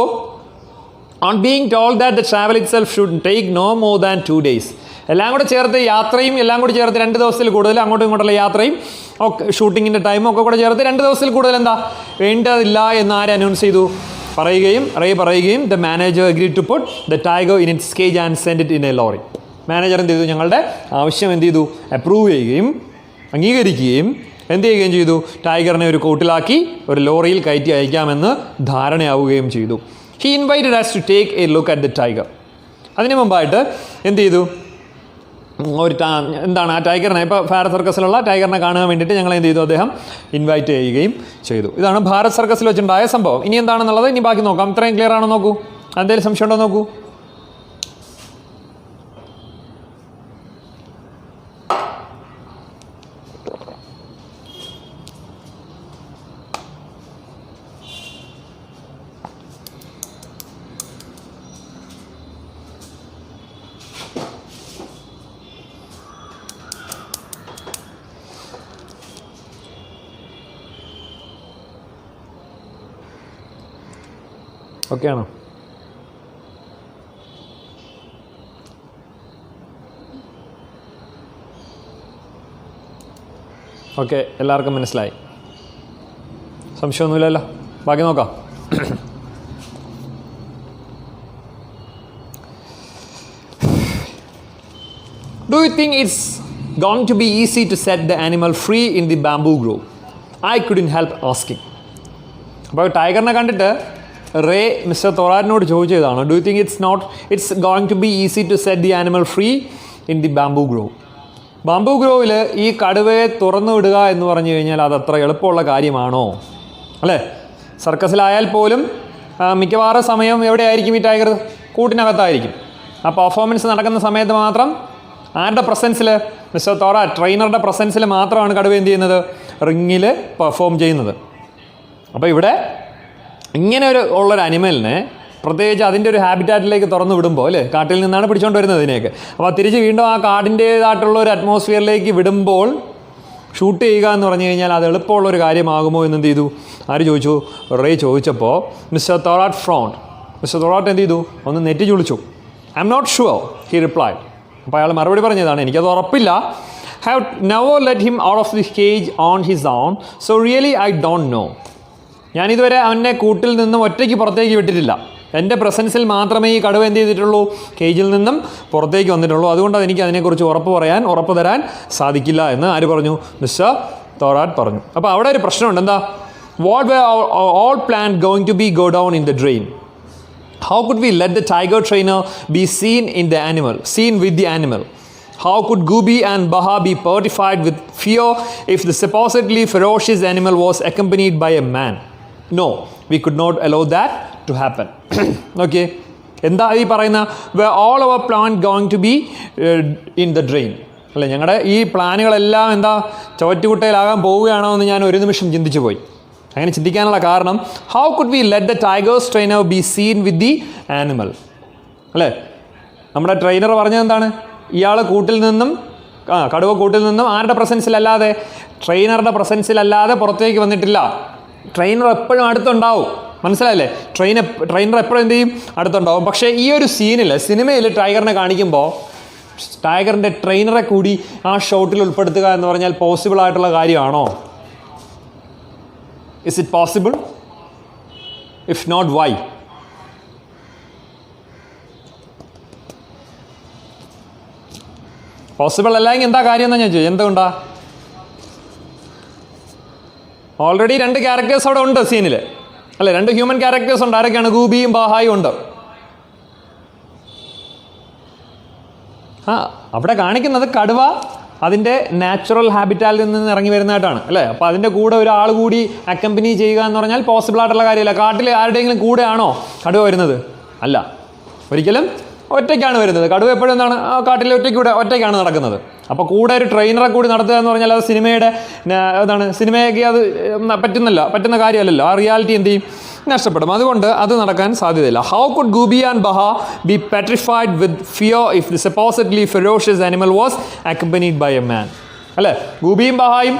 on being told that the travel itself should take no more than 2 days, എല്ലാം കൂടെ ചേർത്ത് യാത്രയും എല്ലാം കൂടി ചേർത്ത് 2 ദിവസത്തിൽ കൂടുതൽ, അങ്ങോട്ടും ഇങ്ങോട്ടുള്ള യാത്രയും ഒക്കെ ഷൂട്ടിങ്ങിൻ്റെ ടൈമും ഒക്കെ കൂടെ ചേർത്ത് 2 ദിവസത്തിൽ കൂടുതൽ എന്താ വേണ്ടതില്ല എന്ന് ആര് അനൗൺസ് ചെയ്തു? റേ പറയുകയും the manager agreed to put the tiger in its cage and send it in a lorry. Manager എന്ത് ചെയ്തു? ഞങ്ങളുടെ ആവശ്യം എന്ത് ചെയ്തു? അപ്രൂവ് ചെയ്യുകയും അംഗീകരിക്കുകയും എന്ത് ചെയ്യുകയും ചെയ്തു? ടൈഗറിനെ ഒരു കൂട്ടിലാക്കി ഒരു ലോറിയിൽ കയറ്റി അയക്കാമെന്ന് ധാരണയാവുകയും ചെയ്തു. He invited us to take a look at the tiger. അതിന് മുമ്പായിട്ട് എന്ത് ചെയ്തു? എന്താണ് ആ ടൈഗറിനെ, ഇപ്പോൾ ഭാരത് സർക്കസിലുള്ള ടൈഗറിനെ കാണാൻ വേണ്ടിയിട്ട് ഞങ്ങൾ എന്ത് ചെയ്തു? അദ്ദേഹം ഇൻവൈറ്റ് ചെയ്യുകയും ചെയ്തു. ഇതാണ് ഭാരത് സർക്കസിൽ വെച്ചുണ്ടായ സംഭവം. ഇനി എന്താണെന്നുള്ളത് ഇനി ബാക്കി നോക്കാം. ഇത്രയും ക്ലിയർ ആണോ നോക്കൂ. എന്തെങ്കിലും സംശയം ഉണ്ടോ നോക്കൂ. ഓക്കെ ആണോ? ഓക്കെ, എല്ലാവർക്കും മനസ്സിലായി, സംശയമൊന്നുമില്ലല്ലോ. ബാക്കി നോക്കാം. Do you think it's going to be easy to set the animal free in the bamboo grove? I couldn't help asking. അപ്പോൾ ടൈഗറിനെ കണ്ടിട്ട് റേ മിസ്റ്റർ തോറാറ്റിനോട് ചോദിച്ചതാണ്, do you think it's going to be easy to set the animal free in the bamboo grove? Bamboo ഗ്രോവിൽ ഈ കടുവയെ തുറന്നു വിടുക എന്ന് പറഞ്ഞു കഴിഞ്ഞാൽ അത് അത്ര എളുപ്പമുള്ള കാര്യമാണോ? അല്ലേ, സർക്കസിലായാൽ പോലും മിക്കവാറും സമയം എവിടെയായിരിക്കും ഈ ടൈഗർ? കൂട്ടിനകത്തായിരിക്കും. ആ പെർഫോമൻസ് നടക്കുന്ന സമയത്ത് മാത്രം ആരുടെ പ്രസൻസിൽ? മിസ്റ്റർ തോറാറ്റ് ട്രെയിനറുടെ പ്രസൻസിൽ മാത്രമാണ് കടുവ എന്ത് ചെയ്യുന്നത്? റിങ്ങിൽ പെർഫോം ചെയ്യുന്നത്. അപ്പോൾ ഇവിടെ ഇങ്ങനെ ഉള്ളൊരു അനിമലിനെ പ്രത്യേകിച്ച് അതിൻ്റെ ഒരു ഹാബിറ്റാറ്റിലേക്ക് തുറന്നു വിടുമ്പോൾ, അല്ലേ, കാട്ടിൽ നിന്നാണ് പിടിച്ചുകൊണ്ട് വരുന്നത് ഇതിനെയൊക്കെ. അപ്പോൾ തിരിച്ച് വീണ്ടും ആ കാടിൻ്റേതായിട്ടുള്ള ഒരു അറ്റ്മോസ്ഫിയറിലേക്ക് വിടുമ്പോൾ ഷൂട്ട് ചെയ്യുക എന്ന് പറഞ്ഞു കഴിഞ്ഞാൽ അത് എളുപ്പമുള്ളൊരു കാര്യമാകുമോ എന്ന് എന്ത് ചെയ്തു? ആര് ചോദിച്ചു? റേ ചോദിച്ചപ്പോൾ mister Thorat frowned. Mister Thorat എന്ത് ചെയ്തു? ഒന്ന് നെറ്റി ചുളിച്ചു. I'm not sure, he replied. അപ്പോൾ അയാൾ മറുപടി പറഞ്ഞതാണ്, എനിക്കത് ഉറപ്പില്ല. Have never let him out of the cage on his own, so really I don't know. ഞാനിതുവരെ അവനെ കൂട്ടിൽ നിന്നും ഒറ്റയ്ക്ക് പുറത്തേക്ക് വിട്ടിട്ടില്ല. എൻ്റെ പ്രസൻസിൽ മാത്രമേ ഈ കടുവ എന്ത് ചെയ്തിട്ടുള്ളൂ? കേജിൽ നിന്നും പുറത്തേക്ക് വന്നിട്ടുള്ളൂ. അതുകൊണ്ട് എനിക്ക് അതിനെക്കുറിച്ച് ഉറപ്പ് തരാൻ സാധിക്കില്ല എന്ന് ആര് പറഞ്ഞു? മിസ്റ്റർ തോറാട്ട് പറഞ്ഞു. അപ്പോൾ അവിടെ ഒരു പ്രശ്നമുണ്ട്. എന്താ? What were all plan going to be go down in the drain? How could we let the tiger trainer be seen with the animal? How could Gooby and Baha be petrified with fear if the supposedly ferocious animal was accompanied by a man? No, we could not allow that to happen. Okay. എന്താ ഈ പറയുന്ന all our plan going to be in the drain? അല്ലേ, ഞങ്ങളുടെ ഈ പ്ലാനുകളെല്ലാം എന്താ ചവറ്റുകുട്ടയിലാകാൻ പോവുകയാണോ എന്ന് ഞാൻ ഒരു നിമിഷം ചിന്തിച്ചു പോയി. അങ്ങനെ ചിന്തിക്കാനുള്ള കാരണം, how could we let the tigers trainer be seen with the animal? അല്ലേ, നമ്മുടെ ട്രെയിനർ പറഞ്ഞത് എന്താണ്? ഇയാൾ കടുവ കൂട്ടിൽ നിന്നും ആരുടെ പ്രസൻസിലല്ലാതെ, ട്രെയിനറുടെ പ്രസൻസിലല്ലാതെ പുറത്തേക്ക് വന്നിട്ടില്ല. ട്രെയിനർ എപ്പോഴും അടുത്തുണ്ടാവും. മനസ്സിലായില്ലേ? ട്രെയിനർ എപ്പോഴും എന്ത് ചെയ്യും? അടുത്തുണ്ടാവും. പക്ഷേ ഈ ഒരു സിനിമയിൽ ടൈഗറിനെ കാണിക്കുമ്പോൾ ടൈഗറിൻ്റെ ട്രെയിനറെ കൂടി ആ ഷോട്ടിൽ ഉൾപ്പെടുത്തുക എന്ന് പറഞ്ഞാൽ പോസിബിൾ ആയിട്ടുള്ള കാര്യമാണോ? Is it possible? If not, why? Possible അല്ലെങ്കിൽ എന്താ കാര്യം എന്നാ ഞാൻ ചോദിച്ചു. എന്തുകൊണ്ടാ? ഓൾറെഡി 2 ക്യാരക്ടേഴ്സ് അവിടെ ഉണ്ട് സീനിൽ, അല്ലേ? 2 ഹ്യൂമൻ ക്യാരക്ടേഴ്സ് ഉണ്ട്. ആരൊക്കെയാണ്? ഗൂബിയും ബാഹായും ഉണ്ട്. അവിടെ കാണിക്കുന്നത് കടുവ അതിൻ്റെ നാച്ചുറൽ ഹാബിറ്റാറ്റിൽ നിന്ന് ഇറങ്ങി വരുന്നതായിട്ടാണ്, അല്ലേ? അപ്പോൾ അതിൻ്റെ കൂടെ ഒരാൾ കൂടി അക്കമ്പനി ചെയ്യുക എന്ന് പറഞ്ഞാൽ പോസിബിൾ ആയിട്ടുള്ള കാര്യമില്ല. കാട്ടിൽ ആരുടെയെങ്കിലും കൂടെയാണോ കടുവ വരുന്നത്? അല്ല, ഒരിക്കലും ഒറ്റയ്ക്കാണ് വരുന്നത്. കടുവ എപ്പോഴും എന്താണ്? കാട്ടിൽ ഒറ്റയ്ക്കാണ് നടക്കുന്നത്. അപ്പോൾ കൂടെ ഒരു ട്രെയിനറെ കൂടി നടത്തുക എന്ന് പറഞ്ഞാൽ അത് സിനിമയൊക്കെ അത് പറ്റുന്ന കാര്യമല്ലല്ലോ. ആ റിയാലിറ്റി എന്ത് ചെയ്യും? നഷ്ടപ്പെടും. അതുകൊണ്ട് അത് നടക്കാൻ സാധ്യതയില്ല. How could Goopy and Bagha be petrified with fear if the supposedly ferocious animal was accompanied by a man? അല്ലേ, ഗൂബിയും ബഹായും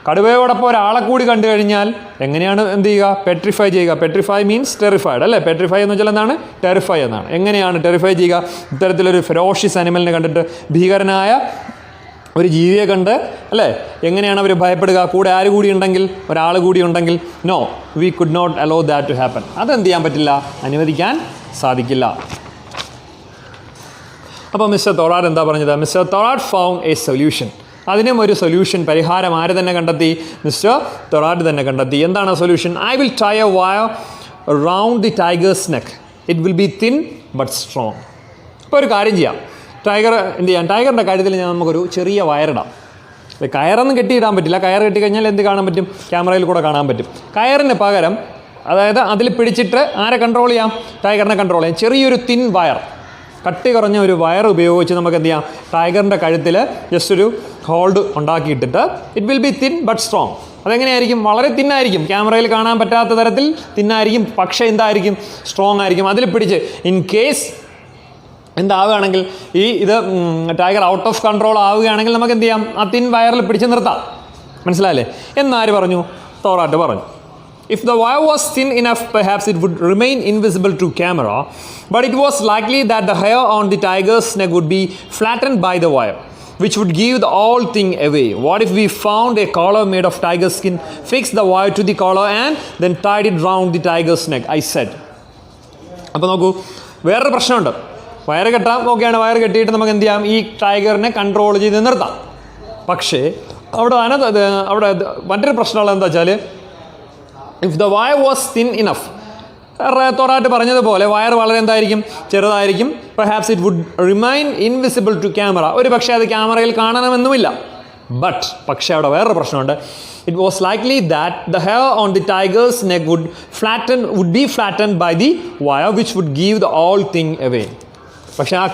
കടുവയോടൊപ്പം ഒരാളെ കൂടി കണ്ടു കഴിഞ്ഞാൽ എങ്ങനെയാണ് എന്ത് ചെയ്യുക? പെട്രിഫൈ ചെയ്യുക. പെട്രിഫൈ മീൻസ് ടെറിഫൈഡ്, അല്ലേ? പെട്രിഫൈ എന്ന് വെച്ചാൽ എന്താണ്? ടെറിഫൈ എന്നാണ്. എങ്ങനെയാണ് ടെറിഫൈ ചെയ്യുക? ഇത്തരത്തിലൊരു ഫെറോഷ്യസ് ആനിമലിനെ കണ്ടിട്ട്, ഭീകരനായ ഒരു ജീവിയെ കണ്ട്, അല്ലേ? എങ്ങനെയാണ് അവർ ഭയപ്പെടുക? കൂടെ ആര് കൂടി ഉണ്ടെങ്കിൽ, ഒരാൾ കൂടി ഉണ്ടെങ്കിൽ? No, we could not allow that to happen. അതെന്ത് ചെയ്യാൻ പറ്റില്ല? അനുവദിക്കാൻ സാധിക്കില്ല. അപ്പോൾ മിസ്റ്റർ തോറാട്ട് എന്താ പറഞ്ഞത്? Mister Thorat found a solution. അതിനും ഒരു സൊല്യൂഷൻ, പരിഹാരം ആര് തന്നെ കണ്ടെത്തി? മിസ്റ്റർ തോറാട്ട് തന്നെ കണ്ടെത്തി. എന്താണ് solution? I will tie a wire round the tiger's neck. It will be thin but strong. ഇപ്പോൾ ഒരു കാര്യം ചെയ്യാം. എന്ത് ചെയ്യാം? ടൈഗറിൻ്റെ കാര്യത്തിൽ നമുക്കൊരു ചെറിയ വയറിടാം. കയറൊന്നും കെട്ടിയിടാൻ പറ്റില്ല. കയർ കെട്ടിക്കഴിഞ്ഞാൽ എന്ത് കാണാൻ പറ്റും? ക്യാമറയിൽ കൂടെ കാണാൻ പറ്റും. കയറിന് പകരം, അതായത് അതിൽ പിടിച്ചിട്ട് ആരെ കൺട്രോൾ ചെയ്യാം? ടൈഗറിനെ കൺട്രോൾ ചെയ്യാം. ചെറിയൊരു തിൻ വയർ, കട്ടി കുറഞ്ഞ ഒരു വയർ ഉപയോഗിച്ച് നമുക്ക് എന്ത് ചെയ്യാം? ടൈഗറിൻ്റെ കഴുത്തിൽ ജസ്റ്റ് ഒരു ഹോൾഡ് ഉണ്ടാക്കിയിട്ടിട്ട് it will be thin but strong. അതെങ്ങനെയായിരിക്കും? വളരെ തിന്നായിരിക്കും. ക്യാമറയിൽ കാണാൻ പറ്റാത്ത തരത്തിൽ തിന്നായിരിക്കും. പക്ഷേ എന്തായിരിക്കും? സ്ട്രോങ് ആയിരിക്കും. അതിൽ പിടിച്ച് ഇൻ കേസ് എന്താവുകയാണെങ്കിൽ, ഇത് ടൈഗർ ഔട്ട് ഓഫ് കൺട്രോൾ ആവുകയാണെങ്കിൽ നമുക്ക് എന്ത് ചെയ്യാം? ആ തിൻ വയറിൽ പിടിച്ച് നിർത്താം. മനസ്സിലായില്ലേ? എന്നാര് പറഞ്ഞു? തോറാട്ട് പറഞ്ഞു. If the wire was thin enough, perhaps it would remain invisible to camera, but it was likely that the hair on the tiger's neck would be flattened by the wire, which would give the whole thing away. What if we found a collar made of tiger skin, fixed the wire to the collar and then tied it round the tiger's neck? I said. അപ്പോൾ നോക്കൂ, വേറൊരു പ്രശ്നമുണ്ട്. Wire കെട്ടാം, ഓക്കെയാണ്. Wire കെട്ടിയിട്ട് നമുക്ക് എന്ത് ചെയ്യാം? ഈ ടൈഗറിനെ കൺട്രോൾ ചെയ്ത് നിർത്താം. പക്ഷേ അവിടെ മറ്റൊരു പ്രശ്നമുള്ളത് എന്താ വെച്ചാൽ, if the wire was thin enough, Thorat പറഞ്ഞതുപോലെ വയർ വളരെ എന്തായിരിക്കും? ചെറുതായിരിക്കും. Perhaps it would remain invisible to camera. ഒരു പക്ഷേ അത് ക്യാമറയിൽ കാണണമെന്നുമില്ല. പക്ഷേ അവിടെ വേറൊരു പ്രശ്നമുണ്ട്. It was likely that the hair on the tiger's neck would be flattened by the wire, which would give the whole thing away. പക്ഷേ ആ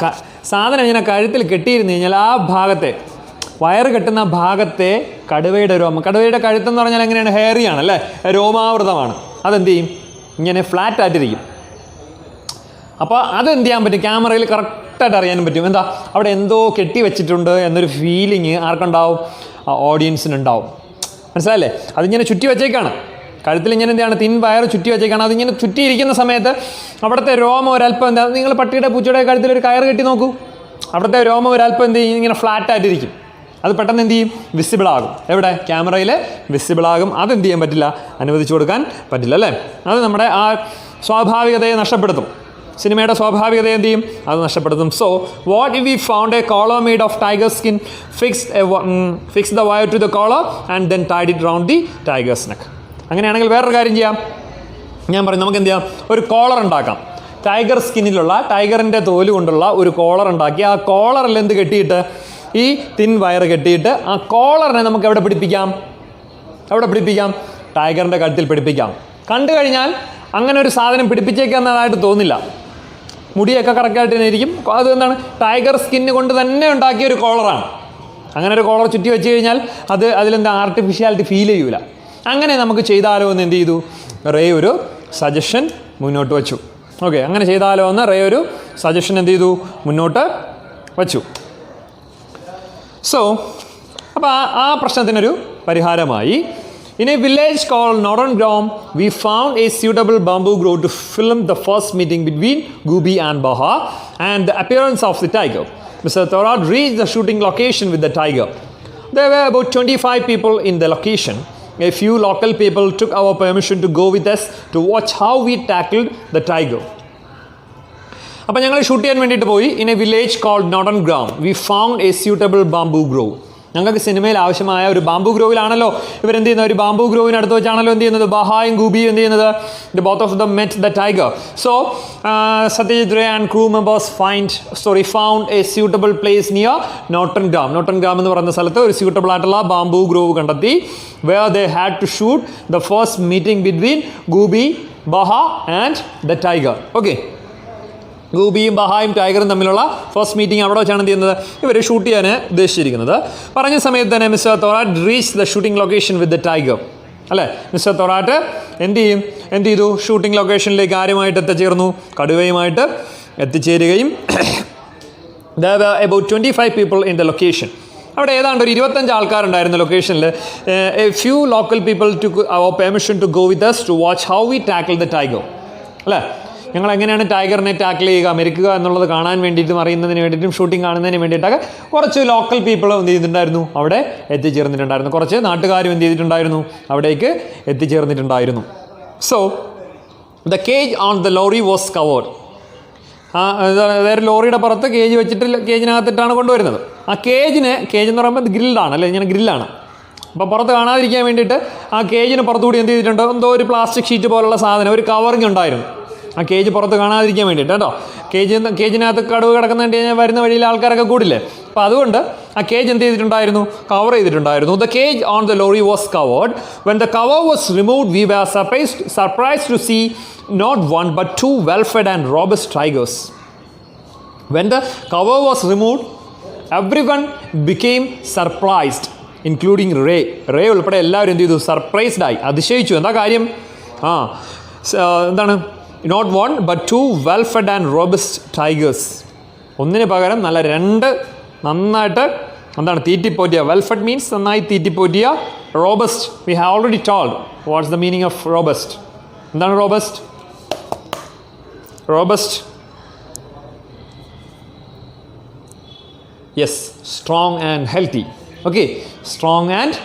സാധനം ഇങ്ങനെ കഴുത്തിൽ കെട്ടിയിരുന്നു കഴിഞ്ഞാൽ ആ ഭാഗത്തെ, വയറ് കെട്ടുന്ന ഭാഗത്തെ കടുവയുടെ കഴുത്തെന്ന് പറഞ്ഞാൽ എങ്ങനെയാണ്? ഹെയറിയാണ്, അല്ലേ? രോമാവൃതമാണ്. അതെന്ത് ചെയ്യും? ഇങ്ങനെ ഫ്ലാറ്റ് ആയിട്ടിരിക്കും. അപ്പോൾ അതെന്ത് ചെയ്യാൻ പറ്റും, ക്യാമറയിൽ കറക്റ്റായിട്ട് അറിയാനും പറ്റും. എന്താ അവിടെ എന്തോ കെട്ടി വെച്ചിട്ടുണ്ട് എന്നൊരു ഫീലിംഗ് ആർക്കുണ്ടാവും, ഓഡിയൻസിനുണ്ടാവും. മനസ്സിലായില്ലേ? അതിങ്ങനെ ചുറ്റി വെച്ചേക്കാണ്, കഴുത്തിൽ ഇങ്ങനെ എന്താണ് തിൻ വയർ ചുറ്റി വെച്ചേക്കാണ്. അതിങ്ങനെ ചുറ്റിയിരിക്കുന്ന സമയത്ത് അവിടുത്തെ രോമം ഒരല്പം എന്താ, നിങ്ങൾ പട്ടിയുടെ പൂച്ചയുടെ കഴുത്തിൽ ഒരു കയർ കെട്ടി നോക്കൂ, അവിടുത്തെ രോമം ഒരല്പം എന്ത് ചെയ്യും, ഇങ്ങനെ ഫ്ലാറ്റായിട്ടിരിക്കും. അത് പെട്ടെന്ന് എന്ത് ചെയ്യും, വിസിബിളാകും. എവിടെ, ക്യാമറയിൽ വിസിബിളാകും. അതെന്ത് ചെയ്യാൻ പറ്റില്ല, അനുവദിച്ചു കൊടുക്കാൻ പറ്റില്ല അല്ലേ? അത് നമ്മുടെ ആ സ്വാഭാവികതയെ നഷ്ടപ്പെടുത്തും. സിനിമയുടെ സ്വാഭാവികതയെ എന്ത് ചെയ്യും, അത് നഷ്ടപ്പെടുത്തും. So what if we found a collar made of tiger skin, fix the wire to the collar and then tied it round the tiger's neck. അങ്ങനെയാണെങ്കിൽ വേറൊരു കാര്യം ചെയ്യാം, ഞാൻ പറയും നമുക്ക് എന്ത് ചെയ്യാം, ഒരു കോളർ ഉണ്ടാക്കാം. ടൈഗർ സ്കിന്നിലുള്ള, ടൈഗറിൻ്റെ തോല് കൊണ്ടുള്ള ഒരു കോളർ ഉണ്ടാക്കി ആ കോളറിൽ എന്ത് കെട്ടിയിട്ട്, ഈ തിൻ വയർ കെട്ടിയിട്ട് ആ കോളറിനെ നമുക്ക് എവിടെ പിടിപ്പിക്കാം, ടൈഗറിൻ്റെ കഴുത്തിൽ പിടിപ്പിക്കാം. കണ്ടു കഴിഞ്ഞാൽ അങ്ങനെ ഒരു സാധനം പിടിപ്പിച്ചേക്കുന്നതായിട്ട് തോന്നില്ല, മുടിയൊക്കെ കറക്റ്റായിട്ട് തന്നെ ഇരിക്കും. അത് എന്താണ്, ടൈഗർ സ്കിന്ന് കൊണ്ട് തന്നെ ഉണ്ടാക്കിയ ഒരു കോളറാണ്. അങ്ങനെ ഒരു കോളർ ചുറ്റി വെച്ച് കഴിഞ്ഞാൽ അതിലെന്താ ആർട്ടിഫിഷ്യാലിറ്റി ഫീൽ ചെയ്യൂല. അങ്ങനെ നമുക്ക് ചെയ്താലോ എന്ന് എന്ത് ചെയ്തു, റേ ഒരു സജഷൻ മുന്നോട്ട് വച്ചു. ഓക്കെ, അങ്ങനെ ചെയ്താലോ എന്ന് റേ ഒരു സജഷൻ എന്ത് ചെയ്തു, മുന്നോട്ട് വച്ചു. സോ അപ്പോൾ ആ പ്രശ്നത്തിനൊരു പരിഹാരമായി. In a village called Northern Gram, we found a suitable bamboo grove to film the first meeting between Gooby and Baha and the appearance of the tiger. Mr. Thorat reached the shooting location with the tiger. There were about 25 people in the location. A few local people took our permission to go with us to watch how we tackled the tiger. അപ്പോൾ ഞങ്ങൾ shoot ചെയ്യാൻ വേണ്ടിയിട്ട് പോയി. In a village called Nordan Gram we found a suitable bamboo grove. ഞങ്ങൾക്ക് സിനിമയിൽ ആവശ്യമായ ഒരു bamboo ഗ്രോവിലാണല്ലോ ഇവരെന്ത് ചെയ്യുന്നത്, ഒരു ബാംബൂ ഗ്രോവിന് അടുത്ത് വെച്ചാണല്ലോ എന്ത് ചെയ്യുന്നത്, ബഹായും ഗൂബിയും എന്ത് ചെയ്യുന്നത്, the both of them met the tiger. So Satyajit Ray and crew members found a suitable place near Norton Gram എന്ന് പറയുന്ന സ്ഥലത്ത് ഒരു സ്യൂട്ടബിൾ ആയിട്ടുള്ള ബാംബൂ ഗ്രോവ് കണ്ടെത്തി. Where they had to shoot the first meeting between Goopy, Bagha and the tiger. Okay, ഗൂബിയും ബഹായും ടൈഗറും തമ്മിലുള്ള ഫസ്റ്റ് മീറ്റിംഗ് അവിടെ വെച്ചാണ് എന്ത് ചെയ്യുന്നത്, ഇവർ ഷൂട്ട് ചെയ്യാൻ ഉദ്ദേശിച്ചിരിക്കുന്നത്. പറഞ്ഞ സമയത്ത് തന്നെ mister Thorat reach the shooting location with the tiger. അല്ലേ, മിസ്റ്റർ തോറാറ്റ് എന്ത് ചെയ്തു, ഷൂട്ടിംഗ് ലൊക്കേഷനിലേക്ക് ആരുമായിട്ട് എത്തിച്ചേർന്നു, കടുവയുമായിട്ട് എത്തിച്ചേരുകയും there were about 25 people in the location. അവിടെ ഏതാണ്ട് ഒരു 25 ആൾക്കാരുണ്ടായിരുന്നു ലൊക്കേഷനിൽ. A few local people took our permission to go with us to watch how we tackle the tiger. അല്ലേ, ഞങ്ങൾ എങ്ങനെയാണ് ടൈഗറിനെ ടാക്കിൾ ചെയ്യുക, മെരുക്കുക എന്നുള്ളത് കാണാൻ വേണ്ടിയിട്ടും അറിയുന്നതിന് വേണ്ടിയിട്ടും ഷൂട്ടിംഗ് കാണുന്നതിന് വേണ്ടിയിട്ടൊക്കെ കുറച്ച് ലോക്കൽ പീപ്പിളും എന്ത് ചെയ്തിട്ടുണ്ടായിരുന്നു, അവിടെ എത്തിച്ചേർന്നിട്ടുണ്ടായിരുന്നു. കുറച്ച് നാട്ടുകാരും എന്ത് ചെയ്തിട്ടുണ്ടായിരുന്നു, അവിടേക്ക് എത്തിച്ചേർന്നിട്ടുണ്ടായിരുന്നു. So the cage on the lorry was covered. അതായത് ലോറിയുടെ പുറത്ത് കേജ് വെച്ചിട്ട് കേജിനകത്തിട്ടാണ് കൊണ്ടുവരുന്നത്. ആ കേജ് എന്ന് പറയുമ്പോൾ ഗ്രില്ലാണ് അല്ലേ, ഇങ്ങനെ ഗ്രില്ലാണ്. അപ്പോൾ പുറത്ത് കാണാതിരിക്കാൻ വേണ്ടിയിട്ട് ആ കേജിന് പുറത്തുകൂടി എന്ത് ചെയ്തിട്ടുണ്ട്, എന്തോ ഒരു പ്ലാസ്റ്റിക് ഷീറ്റ് പോലുള്ള സാധനം, ഒരു കവറിങ് ഉണ്ടായിരുന്നു ആ കേജ് പുറത്ത് കാണാതിരിക്കാൻ വേണ്ടിയിട്ട് കേട്ടോ. കേജിനകത്ത് കടുവ കിടക്കുന്നുണ്ട് കഴിഞ്ഞാൽ വരുന്ന വഴിയിൽ ആൾക്കാരൊക്കെ കൂടില്ലേ, അപ്പോൾ അതുകൊണ്ട് ആ കേജ് എന്ത് ചെയ്തിട്ടുണ്ടായിരുന്നു, കവർ ചെയ്തിട്ടുണ്ടായിരുന്നു. The cage on the lorry was covered. When the cover was removed we were surprised to see not one but two well-fed and robust tigers. When the cover was removed, everyone became surprised, including Ray. Ray ഉൾപ്പെടെ എല്ലാവരും എന്ത് ചെയ്തു, surprised ആയി, അതിശയിച്ചു. എന്താ കാര്യം, എന്താണ്, not one but two well-fed and robust tigers. ഒന്നിന് പകരം നല്ല രണ്ട് നന്നായിട്ട് എന്താണ് തീറ്റിപ്പോറ്റിയ. വെൽഫെഡ് മീൻസ് നന്നായി തീറ്റിപ്പോറ്റിയ. Robust we have already told what's the meaning of robust. എന്താണ് robust? Yes, strong and healthy. Okay, strong and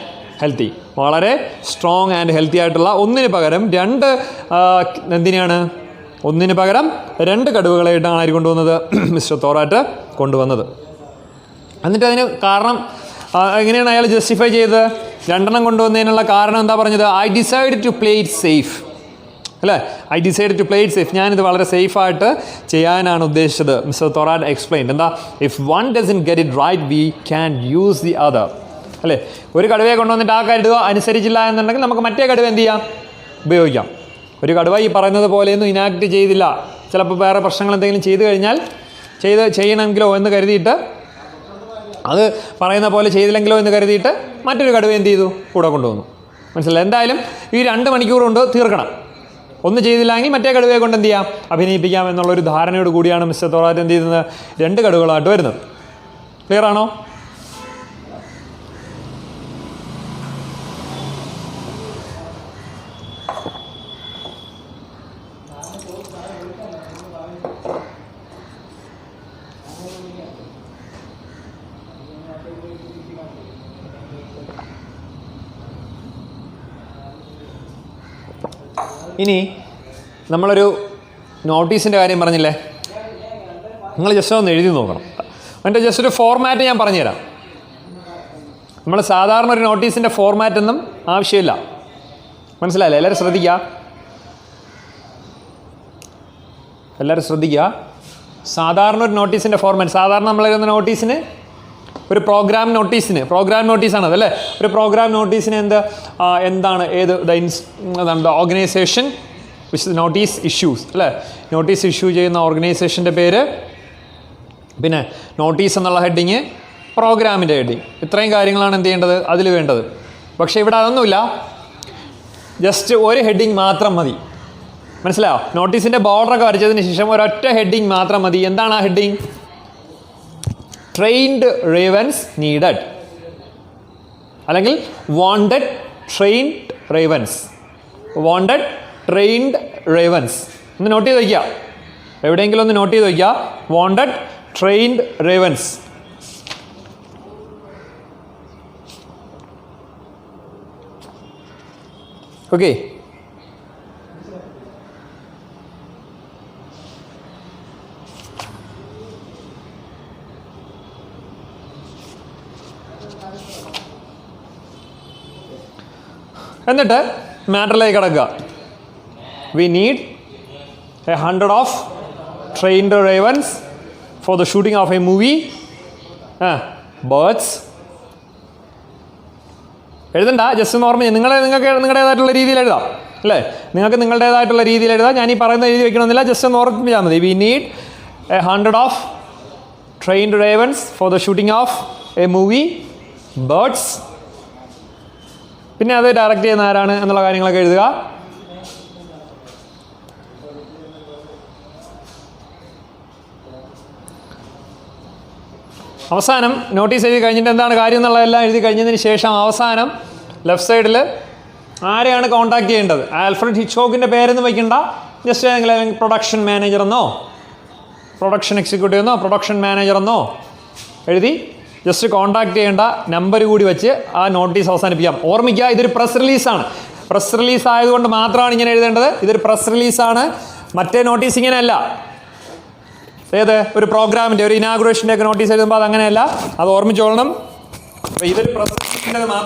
healthy, വളരെ സ്ട്രോങ് ആൻഡ് ഹെൽത്തി ആയിട്ടുള്ള ഒന്നിന് പകരം രണ്ട് കടുവകളായിട്ടാണ് ആര് കൊണ്ടുവന്നത്, മിസ്റ്റർ തോറാറ്റ് കൊണ്ടുവന്നത്. എന്നിട്ട് അതിന് കാരണം എങ്ങനെയാണ് അയാൾ ജസ്റ്റിഫൈ ചെയ്തത്? രണ്ടെണ്ണം കൊണ്ടുവന്നതിനുള്ള കാരണം എന്താ പറഞ്ഞത്? I decide to play it safe. അല്ലേ, I decide to play it safe. ഞാനിത് വളരെ സേഫായിട്ട് ചെയ്യാനാണ് ഉദ്ദേശിച്ചത്. Mister Thorat explain. എന്താ, if one doesn't get it right we can use the other. അല്ലേ, ഒരു കടുവയെ കൊണ്ടുവന്നിട്ട് ആ കടുവ അനുസരിച്ചില്ല എന്നുണ്ടെങ്കിൽ നമുക്ക് മറ്റേ കടുവ എന്ത് ചെയ്യാം, ഉപയോഗിക്കാം. ഒരു കടുവ ഈ പറയുന്നത് പോലെയൊന്നും ഇനാക്ട് ചെയ്തില്ല, ചിലപ്പോൾ വേറെ പ്രശ്നങ്ങൾ എന്തെങ്കിലും ചെയ്തു കഴിഞ്ഞാൽ ചെയ്യണമെങ്കിലോ എന്ന് കരുതിയിട്ട്, അത് പറയുന്ന പോലെ ചെയ്തില്ലെങ്കിലോ എന്ന് കരുതിയിട്ട് മറ്റൊരു കടുവ എന്ത് ചെയ്തു, കൂടെ കൊണ്ടുവന്നു. മനസ്സിലായി? എന്തായാലും ഈ 2 മണിക്കൂർ കൊണ്ട് തീർക്കണം. ഒന്ന് ചെയ്തില്ലെങ്കിൽ മറ്റേ കടുവയെ കൊണ്ട് എന്ത് ചെയ്യാം, അഭിനയിപ്പിക്കാം എന്നുള്ളൊരു ധാരണയോട് കൂടിയാണ് മിസ്റ്റർ തോറാറ്റ് എന്ത് ചെയ്യുന്നത്, 2 കടുവകളായിട്ട് വരുന്നത്. ക്ലിയർ ആണോ? ഇനി നമ്മളൊരു നോട്ടീസിൻ്റെ കാര്യം പറഞ്ഞില്ലേ, നിങ്ങൾ ജസ്റ്റ് ഒന്ന് എഴുതി നോക്കണം. അതിൻ്റെ ജസ്റ്റ് ഒരു ഫോർമാറ്റ് ഞാൻ പറഞ്ഞുതരാം. നമ്മൾ സാധാരണ ഒരു നോട്ടീസിൻ്റെ ഫോർമാറ്റൊന്നും ആവശ്യമില്ല, മനസ്സിലായില്ലേ? എല്ലാവരും ശ്രദ്ധിക്കുക. സാധാരണ ഒരു നോട്ടീസിൻ്റെ ഫോർമാറ്റ്, സാധാരണ നമ്മൾ എഴുതുന്ന നോട്ടീസിന് ഒരു പ്രോഗ്രാം നോട്ടീസാണ് അതല്ലേ. ഒരു പ്രോഗ്രാം നോട്ടീസിന് എന്താണ് the organisation which notice issues അല്ലേ. നോട്ടീസ് ഇഷ്യൂ ചെയ്യുന്ന ഓർഗനൈസേഷൻ്റെ പേര്, പിന്നെ നോട്ടീസ് എന്നുള്ള ഹെഡിങ്, പ്രോഗ്രാമിൻ്റെ ഹെഡിങ്, ഇത്രയും കാര്യങ്ങളാണ് എന്ത് ചെയ്യേണ്ടത്, അതിൽ വേണ്ടത്. പക്ഷേ ഇവിടെ അതൊന്നുമില്ല, ജസ്റ്റ് ഒരു ഹെഡിങ് മാത്രം മതി. മനസ്സിലായോ? നോട്ടീസിൻ്റെ ബോർഡറൊക്കെ വരച്ചതിന് ശേഷം ഒരൊറ്റ ഹെഡിങ് മാത്രം മതി. എന്താണ് ആ ഹെഡിങ്? ട്രെയിൻഡ് റേവൻസ് നീഡഡ്, അല്ലെങ്കിൽ വാണ്ടഡ് ട്രെയിൻഡ് റേവൻസ്. ഒന്ന് നോട്ട് ചെയ്ത് വയ്ക്കുക, എവിടെയെങ്കിലും ഒന്ന് നോട്ട് ചെയ്ത് വയ്ക്കുക. Wanted trained ravens. ഓക്കെ. എന്നിട്ട് മാറ്ററിലേക്ക് കിടക്കുക. We need 100 of trained ravens for the shooting of a movie. Birds എഴുതണ്ട, ജസ്റ്റ് ഒന്ന് ഓർമ്മ. നിങ്ങൾക്ക് നിങ്ങളുടേതായിട്ടുള്ള രീതിയിൽ എഴുതാം അല്ലേ. നിങ്ങൾക്ക് നിങ്ങളുടേതായിട്ടുള്ള രീതിയിൽ എഴുതാം. ഞാൻ ഈ പറയുന്ന എഴുതി വെക്കണമെന്നില്ല, ജസ്റ്റ് ഒന്ന് ഓർമ്മിച്ചാൽ മതി. V need 100 of trained ravens for the shooting of a movie birds. പിന്നെ അത് ഡയറക്റ്റ് ചെയ്യുന്ന ആരാണ് എന്നുള്ള കാര്യങ്ങളൊക്കെ എഴുതുക. അവസാനം നോട്ടീസ് എഴുതി കഴിഞ്ഞിട്ട് എന്താണ് കാര്യം എന്നുള്ളതെല്ലാം എഴുതി കഴിഞ്ഞതിന് ശേഷം അവസാനം ലെഫ്റ്റ് സൈഡിൽ ആരെയാണ് കോൺടാക്ട് ചെയ്യേണ്ടത്. ആൽഫ്രഡ് ഹിച്ച്കോക്കിൻ്റെ പേരൊന്നും വയ്ക്കണ്ട, ജസ്റ്റ് ഏതെങ്കിലും പ്രൊഡക്ഷൻ മാനേജർ എന്നോ പ്രൊഡക്ഷൻ എക്സിക്യൂട്ടീവ് എന്നോ പ്രൊഡക്ഷൻ മാനേജർ എന്നോ എഴുതി ജസ്റ്റ് കോൺടാക്ട് ചെയ്യേണ്ട നമ്പർ കൂടി വെച്ച് ആ നോട്ടീസ് അവസാനിപ്പിക്കാം. ഓർമ്മിക്കുക, ഇതൊരു പ്രസ് റിലീസാണ്. പ്രസ് റിലീസ് ആയതുകൊണ്ട് മാത്രമാണ് ഇങ്ങനെ എഴുതേണ്ടത്. ഇതൊരു പ്രസ് റിലീസാണ്, മറ്റേ നോട്ടീസ് ഇങ്ങനെയല്ല. ഒരു പ്രോഗ്രാമിൻ്റെ ഒരു ഇനാഗുറേഷൻ്റെ ഒക്കെ നോട്ടീസ് എഴുതുമ്പോൾ അത് അങ്ങനെയല്ല, അത് ഓർമ്മിച്ചോളണം. അപ്പോൾ ഇതൊരു പ്രസ് റിലീസിൻ്റെ മാത്രം.